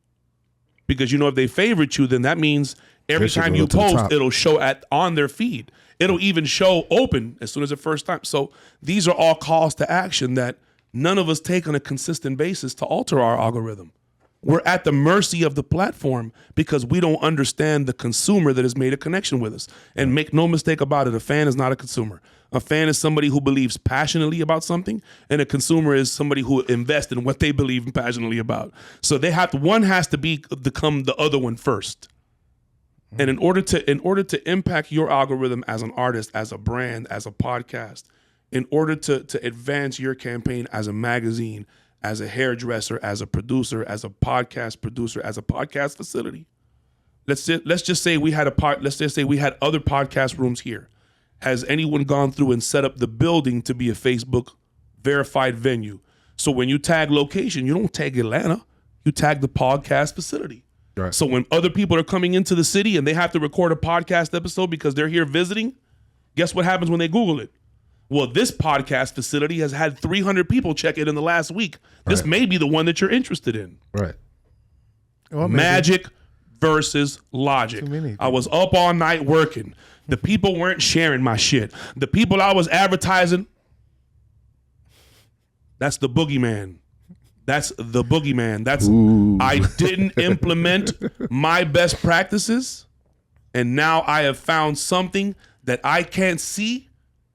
Because if they favorite you, then that means every time you post, it'll show on their feed. It'll even show open as soon as the first time. So these are all calls to action that none of us take on a consistent basis to alter our algorithm. We're at the mercy of the platform because we don't understand the consumer that has made a connection with us. And make no mistake about it, a fan is not a consumer. A fan is somebody who believes passionately about something, and a consumer is somebody who invests in what they believe passionately about. So one has to become the other one first. And in order to impact your algorithm as an artist, as a brand, as a podcast, in order to advance your campaign as a magazine, as a hairdresser, as a producer, as a podcast producer, as a podcast facility, let's just say we had other podcast rooms here. Has anyone gone through and set up the building to be a Facebook verified venue? So when you tag location, you don't tag Atlanta, you tag the podcast facility. Right. So when other people are coming into the city and they have to record a podcast episode because they're here visiting, guess what happens when they Google it? Well, this podcast facility has had 300 people check it in the last week. This Right. may be the one that you're interested in. Right. Well, maybe. Magic versus logic. Too many I was up all night working. The people weren't sharing my shit. The people I was advertising, that's the boogeyman. That's the boogeyman. That's I didn't implement my best practices, and now I have found something that I can't see,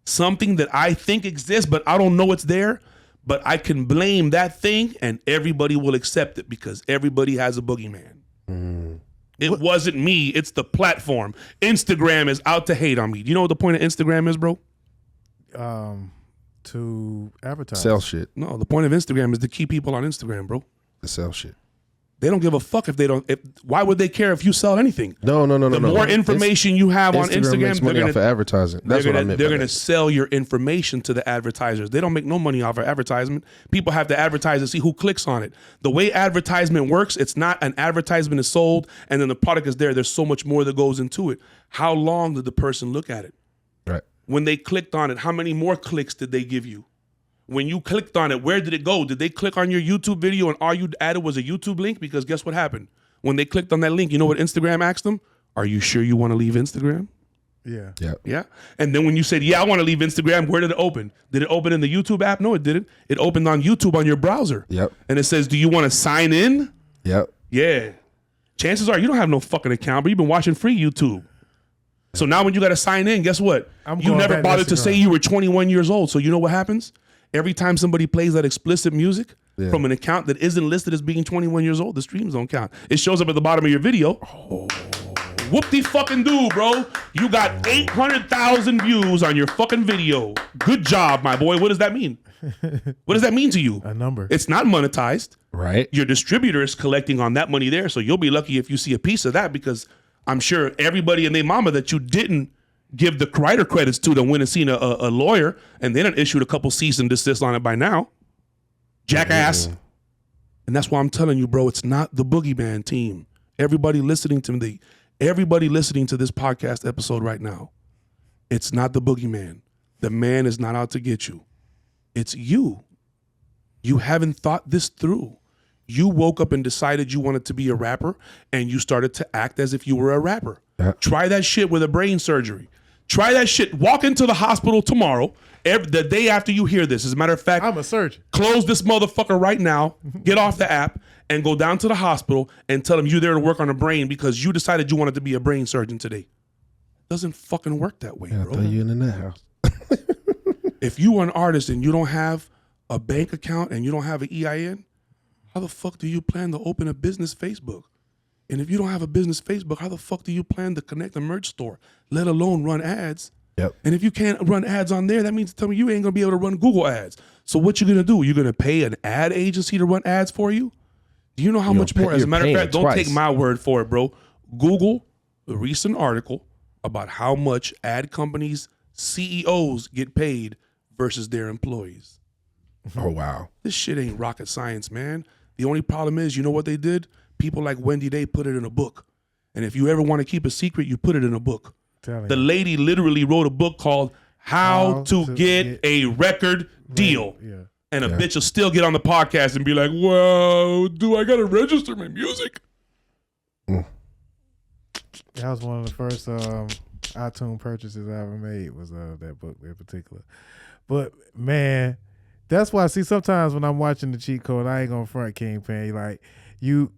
something that I think exists, but I don't know it's there. But I can blame that thing, and everybody will accept it because everybody has a boogeyman. It wasn't me. It's the platform. Instagram is out to hate on me. You know what the point of Instagram is, bro? To advertise. Sell shit. No, the point of Instagram is to keep people on Instagram, bro. To sell shit. They don't give a fuck if they don't. Why would they care if you sell anything? No. The more information you have on Instagram, makes money off of advertising. That's what I meant. They're gonna sell your information to the advertisers. They don't make no money off of advertisement. People have to advertise to see who clicks on it. The way advertisement works, it's not an advertisement is sold and then the product is there. There's so much more that goes into it. How long did the person look at it? Right. When they clicked on it, how many more clicks did they give you? When you clicked on it, where did it go? Did they click on your YouTube video and all you added was a YouTube link? Because guess what happened? When they clicked on that link, you know what Instagram asked them? Are you sure you want to leave Instagram? Yeah. Yeah. Yeah. And then when you said, yeah, I want to leave Instagram, where did it open? Did it open in the YouTube app? No, it didn't. It opened on YouTube on your browser. Yep. And it says, do you want to sign in? Yep. Yeah. Chances are you don't have no fucking account, but you've been watching free YouTube. So now when you got to sign in, guess what? You going never back bothered to Instagram. say you were 21 years old. So you know what happens? Every time somebody plays that explicit music from an account that isn't listed as being 21 years old, the streams don't count. It shows up at the bottom of your video. Whoop-de-fucking-do, bro. You got 800,000 views on your fucking video. Good job, my boy. What does that mean? What does that mean to you? A number. It's not monetized. Right. Your distributor is collecting on that money there, so you'll be lucky if you see a piece of that because I'm sure everybody and their mama that you didn't give the writer credits to went and seen a lawyer and they done issued a couple cease and desist on it by now. Jackass. And that's why I'm telling you, bro, it's not the boogeyman team. Everybody listening to this podcast episode right now, it's not the boogeyman. The man is not out to get you. It's you. You haven't thought this through. You woke up and decided you wanted to be a rapper and you started to act as if you were a rapper. Yeah. Try that shit with a brain surgery. Try that shit. Walk into the hospital tomorrow, the day after you hear this. As a matter of fact, I'm a surgeon. close this motherfucker right now, get off the app, and go down to the hospital and tell them you're there to work on a brain because you decided you wanted to be a brain surgeon today. Doesn't fucking work that way, I bro. throw you in the net house. If you are an artist and you don't have a bank account and you don't have an EIN, how the fuck do you plan to open a business Facebook? And if you don't have a business Facebook, how the fuck do you plan to connect a merch store, let alone run ads? Yep. And if you can't run ads on there, that means tell me you ain't gonna be able to run Google ads. So what you gonna do? You're gonna pay an ad agency to run ads for you? Do you know how much more? As a matter of fact, don't take my word for it, bro. Google the recent article about how much ad companies, CEOs get paid versus their employees. Oh, wow. This shit ain't rocket science, man. The only problem is, you know what they did? People like Wendy, they put it in a book. And if you ever want to keep a secret, you put it in a book. The lady literally wrote a book called How to Get a Record Deal. Yeah. And a bitch will still get on the podcast and be like, well, do I got to register my music? That was one of the first iTunes purchases I ever made was that book in particular. But, man, that's why, see, sometimes when I'm watching the cheat code, I ain't going to front KingPin. Like, you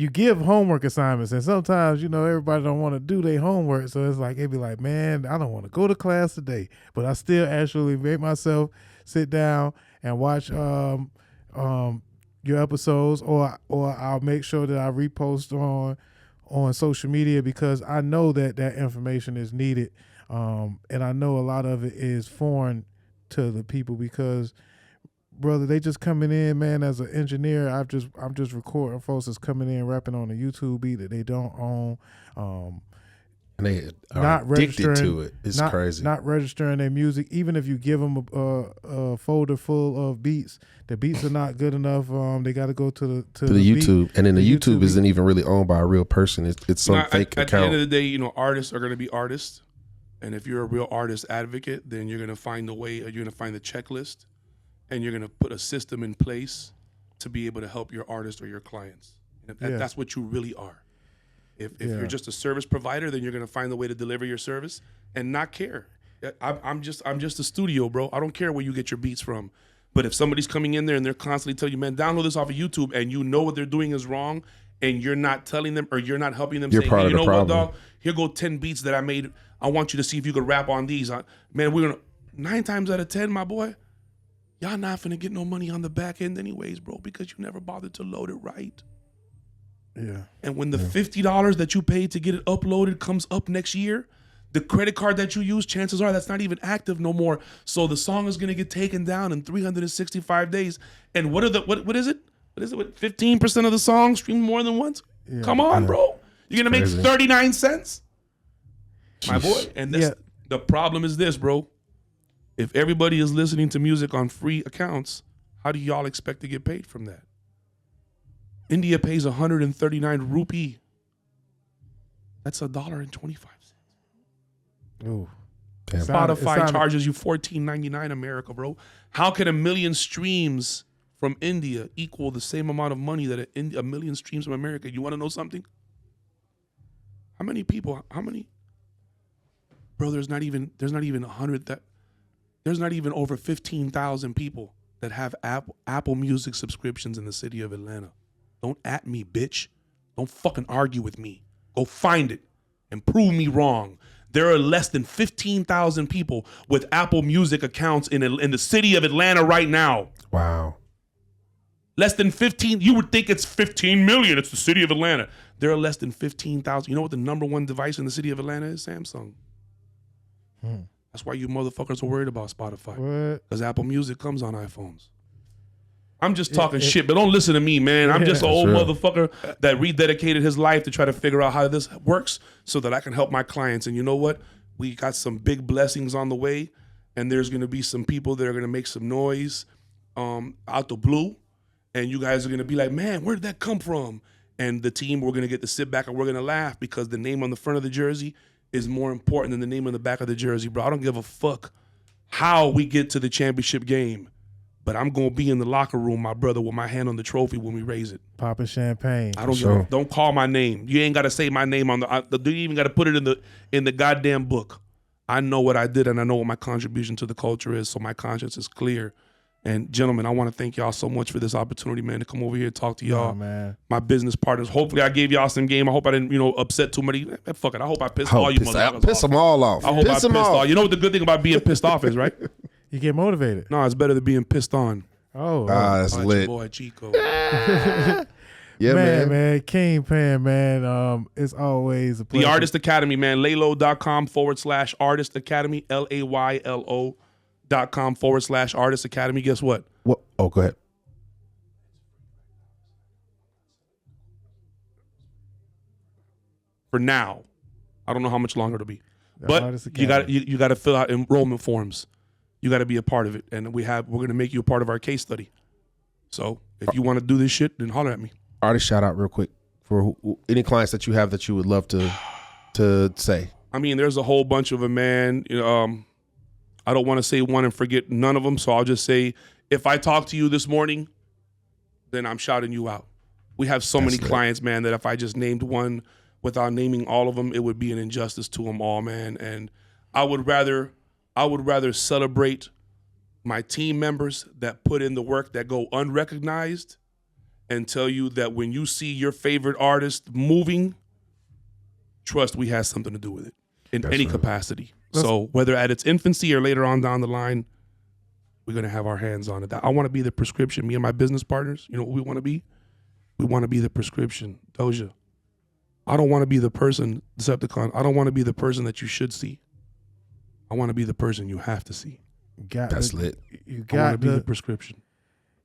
give homework assignments, and sometimes, everybody don't want to do their homework. So it's like, it'd be like, man, I don't want to go to class today. But I still actually make myself sit down and watch your episodes, or I'll make sure that I repost on social media because I know that information is needed. And I know a lot of it is foreign to the people because, brother, they just coming in, man. As an engineer, I'm just recording folks that's coming in rapping on a YouTube beat that they don't own. And they are not addicted to it. It's crazy. Not registering their music. Even if you give them a folder full of beats, the beats are not good enough. They got to go to the YouTube, beat, and then the YouTube beat. isn't even really owned by a real person. It's some fake at account. the end of the day, artists are going to be artists. And if you're a real artist advocate, then you're gonna find a way, you're gonna find the checklist, and you're gonna put a system in place to be able to help your artist or your clients. That's what you really are. If you're just a service provider, then you're gonna find a way to deliver your service and not care. I'm just a studio, bro. I don't care where you get your beats from. But if somebody's coming in there and they're constantly telling you, man, download this off of YouTube, and you know what they're doing is wrong, and you're not telling them or you're not helping them, You're saying, part hey, of you the know what, problem. dog? Here go 10 beats that I made. I want you to see if you could rap on these. Man, we're gonna 9 times out of 10, my boy, y'all not finna get no money on the back end anyways, bro, because you never bothered to load it right. Yeah. And when the $50 that you paid to get it uploaded comes up next year, the credit card that you use, chances are that's not even active no more. So the song is gonna get taken down in 365 days. And what is it? What 15% of the song streamed more than once? Yeah. Come on, bro. You're gonna make crazy. 39 cents? My Jeez. boy. And that's, the problem is this, bro. If everybody is listening to music on free accounts, how do y'all expect to get paid from that? India pays 139 rupee. That's $1.25. Ooh. Damn. Spotify charges you $14.99 America, bro. How can a million streams from India equal the same amount of money that a million streams from America? You want to know something? How many people? Bro, there's not even 100 that. There's not even over 15,000 people that have Apple Music subscriptions in the city of Atlanta. Don't at me, bitch. Don't fucking argue with me. Go find it and prove me wrong. There are less than 15,000 people with Apple Music accounts in the city of Atlanta right now. Wow. Less than 15. You would think it's 15 million. It's the city of Atlanta. There are less than 15,000. You know what the number one device in the city of Atlanta is? Samsung. That's why you motherfuckers are worried about Spotify. What? Because Apple Music comes on iPhones. I'm just talking shit, but don't listen to me, man. I'm just an old motherfucker that rededicated his life to try to figure out how this works so that I can help my clients. And you know what? We got some big blessings on the way, and there's going to be some people that are going to make some noise out the blue, and you guys are going to be like, man, where did that come from? And the team, we're going to get to sit back and we're going to laugh because the name on the front of the jersey is more important than the name on the back of the jersey, bro. I don't give a fuck how we get to the championship game. But I'm gonna be in the locker room, my brother, with my hand on the trophy when we raise it. Popping champagne. I don't call my name. You ain't gotta say my name on you ain't even gotta put it in the goddamn book. I know what I did and I know what my contribution to the culture is, so my conscience is clear. And gentlemen, I want to thank y'all so much for this opportunity, man, to come over here and talk to y'all, man. my business partners. Hopefully, I gave y'all some game. I hope I didn't, upset too many. Fuck it. I hope I pissed all you motherfuckers off. Piss them all off. I hope I pissed all. You know what the good thing about being pissed off is, right? You get motivated. No, it's better than being pissed on. Oh, that's Watch lit. your boy Chico. Yeah, man. KingPin, man. It's always a pleasure. The Artist Academy, man. laylow.com/Artist Academy. LAYLO.com/Artist Academy. Guess what? What? Oh, go ahead. For now, I don't know how much longer it'll be, The but Artist you got Academy. you got to fill out enrollment forms. You got to be a part of it, and we're going to make you a part of our case study. So if you want to do this shit, then holler at me. Artist shout out real quick for any clients that you have that you would love to say. I mean, there's a whole bunch of them, man. I don't want to say one and forget none of them, so I'll just say if I talk to you this morning, then I'm shouting you out. We have so many clients, man, that if I just named one without naming all of them, it would be an injustice to them all, man. And I would rather celebrate my team members that put in the work that go unrecognized and tell you that when you see your favorite artist moving, trust we have something to do with it in any capacity. So whether at its infancy or later on down the line, we're going to have our hands on it. I want to be the prescription. Me and my business partners, you know what we want to be? We want to be the prescription. Dozha. I don't want to be the person, Deceptacon. I don't want to be the person that you should see. I want to be the person you have to see. That's lit. You I want got to be the prescription.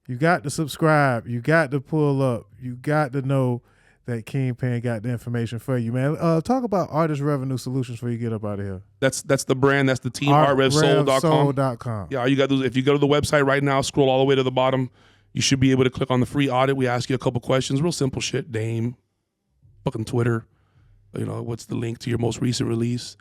You got to subscribe. You got to pull up. You got to know that KingPin got the information for you, man. Talk about Artist Revenue Solutions before you get up out of here. That's the brand. That's the team. ArtRevSoul.com. ArtRevSoul.com. Yeah, all you got to do is if you go to the website right now, scroll all the way to the bottom, you should be able to click on the free audit. We ask you a couple questions, real simple shit. Name, fucking Twitter. What's the link to your most recent release?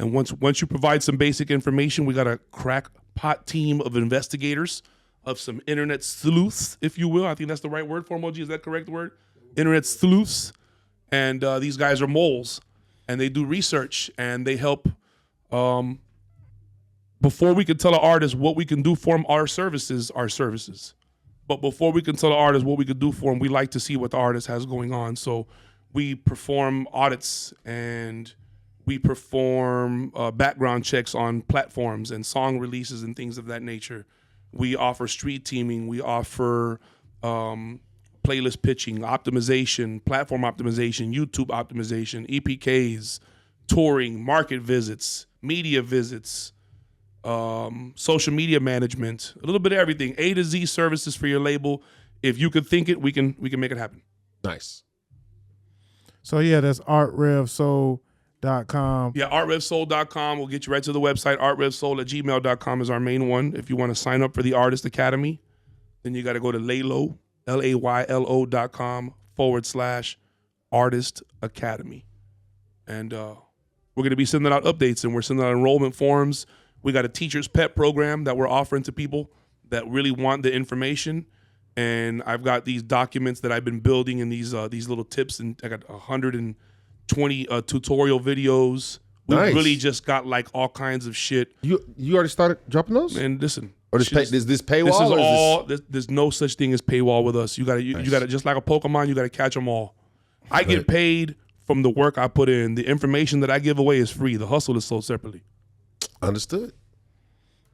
And once you provide some basic information, we got a crackpot team of investigators, of some internet sleuths, if you will. I think that's the right word for them, OG. Is that correct word? Internet sleuths. And these guys are moles, and they do research, and they help. Before we can tell an artist what we can do for them, our services. But before we can tell the artist what we could do for them, we like to see what the artist has going on. So we perform audits, and we perform background checks on platforms and song releases and things of that nature. We offer street teaming. We offer playlist pitching, optimization, platform optimization, YouTube optimization, EPKs, touring, market visits, media visits, social media management, a little bit of everything. A to Z services for your label. If you could think it, we can make it happen. Nice. So yeah, that's artrevsoul.com. Yeah, artrevsoul.com will get you right to the website. artrevsoul@gmail.com is our main one. If you want to sign up for the Artist Academy, then you got to go to laylo, laylo.com/Artist Academy. And we're going to be sending out updates, and we're sending out enrollment forms. We got a teacher's pet program that we're offering to people that really want the information. And I've got these documents that I've been building, and these little tips, and I got 120 tutorial videos. We really just got like all kinds of shit. You already started dropping those? And listen, or is this paywall? This is all. There's no such thing as paywall with us. You got to just like a Pokemon. You got to catch them all. I get paid from the work I put in. The information that I give away is free. The hustle is sold separately. Understood.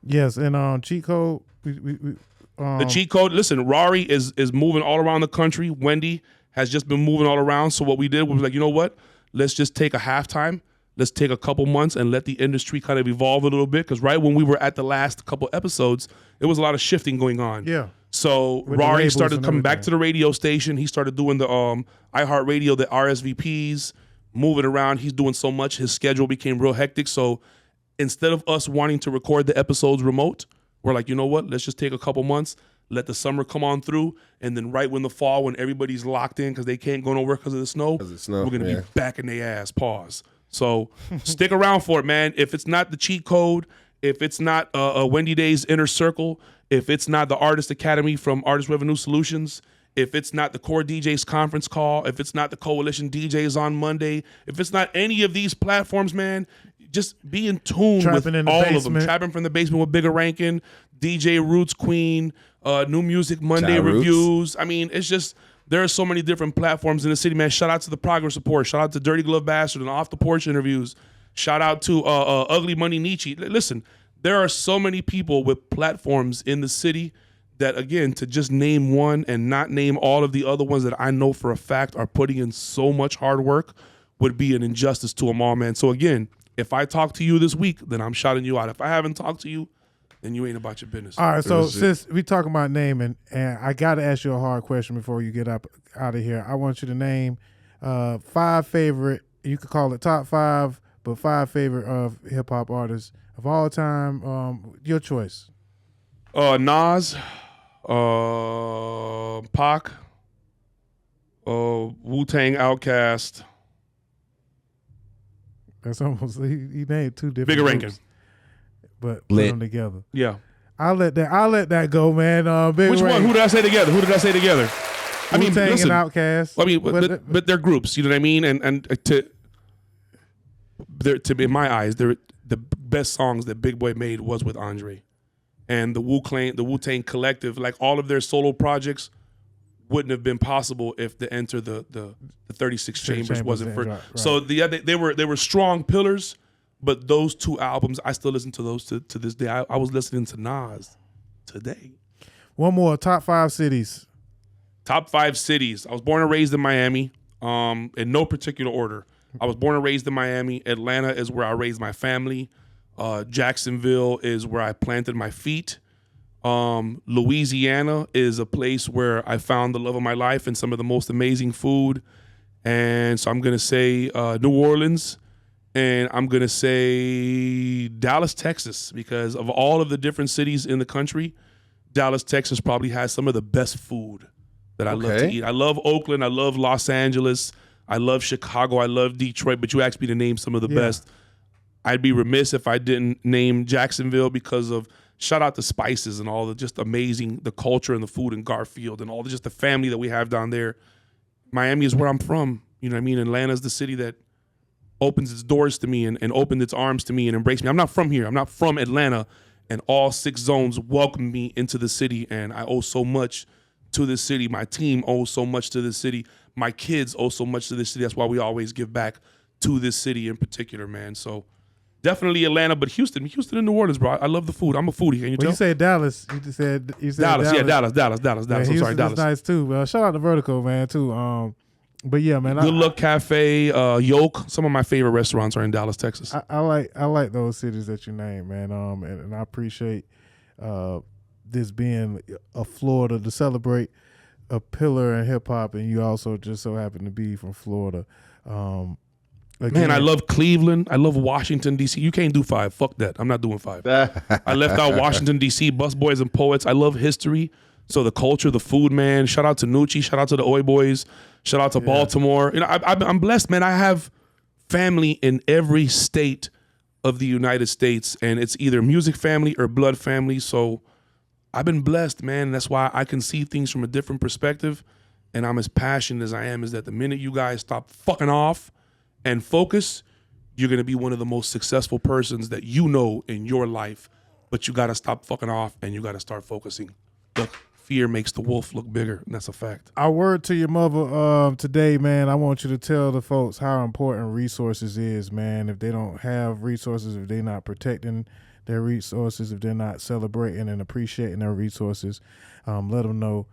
Yes, and cheat code. The cheat code. Listen, Rari is moving all around the country. Wendy has just been moving all around. So what we did was like, you know what? Let's just take a halftime. Let's take a couple months and let the industry kind of evolve a little bit. Because right when we were at the last couple episodes, there was a lot of shifting going on. Yeah. So Rari started coming back to the radio station. He started doing the iHeartRadio, the RSVPs, moving around. He's doing so much. His schedule became real hectic. So instead of us wanting to record the episodes remote, we're like, you know what? Let's just take a couple months, let the summer come on through, and then right when the fall, when everybody's locked in because they can't go nowhere because of the snow, we're going to be back in their ass. Pause. So stick around for it, man. If it's not the cheat code, if it's not Wendy Day's Inner Circle, if it's not the Artist Academy from Artist Revenue Solutions, if it's not the Core DJs conference call, if it's not the Coalition DJs on Monday, if it's not any of these platforms, man, just be in tune with all of them. Trapping from the Basement with Bigger Rankin, DJ Roots Queen, New Music Monday reviews. I mean, it's just, there are so many different platforms in the city, man. Shout out to the Progress Report. Shout out to Dirty Glove Bastard and Off the Porch interviews. Shout out to Ugly Money Nietzsche. Listen, there are so many people with platforms in the city that, again, to just name one and not name all of the other ones that I know for a fact are putting in so much hard work would be an injustice to them all, man. So again, if I talk to you this week, then I'm shouting you out. If I haven't talked to you, then you ain't about your business. All right, so since we talking about naming, and I got to ask you a hard question before you get out of here. I want you to name 5 favorite, you could call it top 5, but 5 favorite of hip-hop artists of all time. Your choice. Nas, Pac, Wu-Tang Outkast. That's almost, he named 2 different Bigger Rankin. But put them together. Yeah. I'll let that go, man. Which one? Who did I say together? I mean, listen, and Outkast. I mean, but they're groups. You know what I mean? And to in my eyes, they're the best songs that Big Boy made was with Andre, and the Wu-Tang Collective. Like all of their solo projects wouldn't have been possible if the Enter the 36 Chambers wasn't for. Right. So they were strong pillars. But those 2 albums, I still listen to those to this day. I was listening to Nas today. One more, top 5 cities. Top 5 cities. I was born and raised in Miami, in no particular order. I was born and raised in Miami. Atlanta is where I raised my family. Jacksonville is where I planted my feet. Louisiana is a place where I found the love of my life and some of the most amazing food. And so I'm going to say New Orleans. And I'm going to say Dallas, Texas, because of all of the different cities in the country, Dallas, Texas probably has some of the best food that I love to eat. I love Oakland. I love Los Angeles. I love Chicago. I love Detroit. But you asked me to name some of the best. I'd be remiss if I didn't name Jacksonville because of shout out the spices and all the just amazing, the culture and the food in Garfield and all the, just the family that we have down there. Miami is where I'm from. You know what I mean? Atlanta's the city that opens its doors to me and opened its arms to me and embraced me. I'm not from here. I'm not from Atlanta. And all 6 zones welcomed me into the city. And I owe so much to this city. My team owes so much to this city. My kids owe so much to this city. That's why we always give back to this city in particular, man. So definitely Atlanta, but Houston and New Orleans, bro. I love the food. I'm a foodie. Can you tell? You said Dallas. You said Dallas. Yeah, Dallas. Yeah, I'm sorry, Dallas. Nice too. Well, shout out to Vertical, man, too. But yeah, man. Good Luck Cafe, Yoke. Some of my favorite restaurants are in Dallas, Texas. I like those cities that you named, man. And I appreciate this being a Florida to celebrate a pillar in hip hop, and you also just so happen to be from Florida. Man, I love Cleveland. I love Washington, D.C. You can't do 5. Fuck that. I'm not doing 5. I left out Washington, D.C., Busboys and Poets. I love history. So the culture, the food, man. Shout out to Nucci. Shout out to the Oi Boys. Shout out to Baltimore. You know, I'm blessed, man. I have family in every state of the United States, and it's either music family or blood family. So I've been blessed, man. And that's why I can see things from a different perspective, and I'm as passionate as I am. Is that the minute you guys stop fucking off and focus, you're going to be one of the most successful persons that you know in your life. But you got to stop fucking off and you got to start focusing. Look, fear makes the wolf look bigger, and that's a fact. Our word to your mother today, man, I want you to tell the folks how important resources is, man. If they don't have resources, if they're not protecting their resources, if they're not celebrating and appreciating their resources, let them know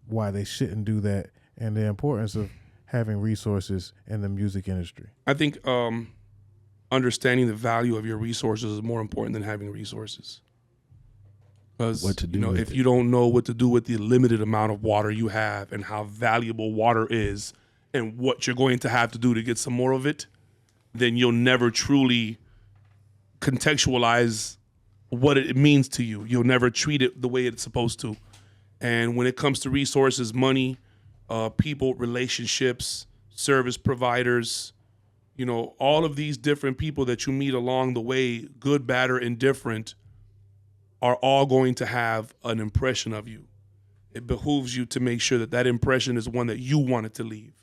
why they shouldn't do that and the importance of having resources in the music industry. I think understanding the value of your resources is more important than having resources. Because if you don't know what to do with the limited amount of water you have and how valuable water is and what you're going to have to do to get some more of it, then you'll never truly contextualize what it means to you. You'll never treat it the way it's supposed to. And when it comes to resources, money, people, relationships, service providers, all of these different people that you meet along the way, good, bad, or indifferent, are all going to have an impression of you. It behooves you to make sure that that impression is one that you wanted to leave.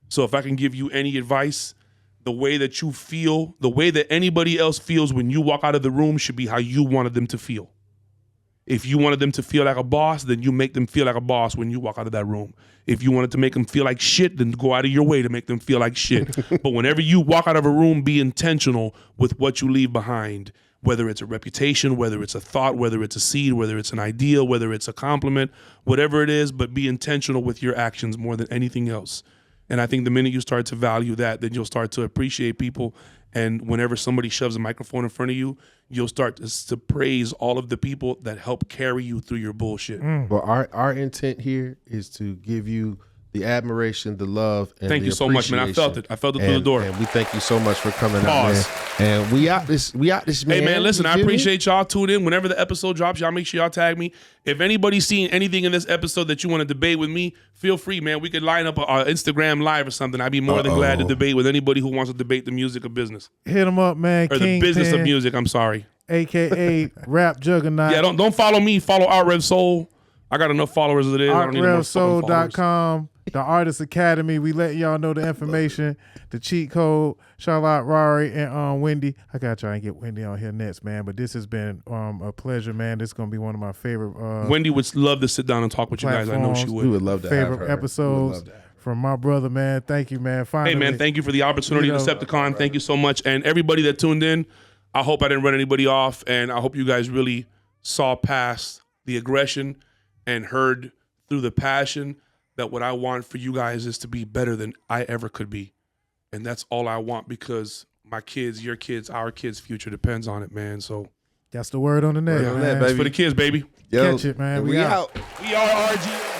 So if I can give you any advice, the way that you feel, the way that anybody else feels when you walk out of the room should be how you wanted them to feel. If you wanted them to feel like a boss, then you make them feel like a boss when you walk out of that room. If you wanted to make them feel like shit, then go out of your way to make them feel like shit. But whenever you walk out of a room, be intentional with what you leave behind. Whether it's a reputation, whether it's a thought, whether it's a seed, whether it's an idea, whether it's a compliment, whatever it is, but be intentional with your actions more than anything else. And I think the minute you start to value that, then you'll start to appreciate people. And whenever somebody shoves a microphone in front of you, you'll start to praise all of the people that help carry you through your bullshit. Well, our intent here is to give you the admiration, the love, and thank you so much, man. I felt it. I felt it through the door. And we thank you so much for coming out, man. And we out this man. Hey, man, listen, I appreciate y'all. Tune in. Whenever the episode drops, y'all make sure y'all tag me. If anybody's seen anything in this episode that you want to debate with me, feel free, man. We could line up an Instagram live or something. I'd be more than glad to debate with anybody who wants to debate the music of business. Hit them up, man. Or the business of music, I'm sorry. AKA Rap Juggernaut. Yeah, don't follow me. Follow Art Rev Soul. I got enough followers as it is. ArtRevSoul.com. The Artist Academy. We let y'all know the information, the cheat code. Charlotte, Rari, and Wendy. I gotta try and get Wendy on here next, man. But this has been a pleasure, man. This is gonna be one of my favorite. Wendy would love to sit down and talk with you guys. I know she would. We would love to have her. Favorite episodes from my brother, man. Thank you, man. Finally, hey, man. Thank you for the opportunity, Deceptacon. Thank you so much, and everybody that tuned in. I hope I didn't run anybody off, and I hope you guys really saw past the aggression and heard through the passion that what I want for you guys is to be better than I ever could be. And that's all I want, because my kids, your kids, our kids' future depends on it, man. So that's the word on the net, man. It's for the kids, baby. Yo, catch it, man. We out. We are RG.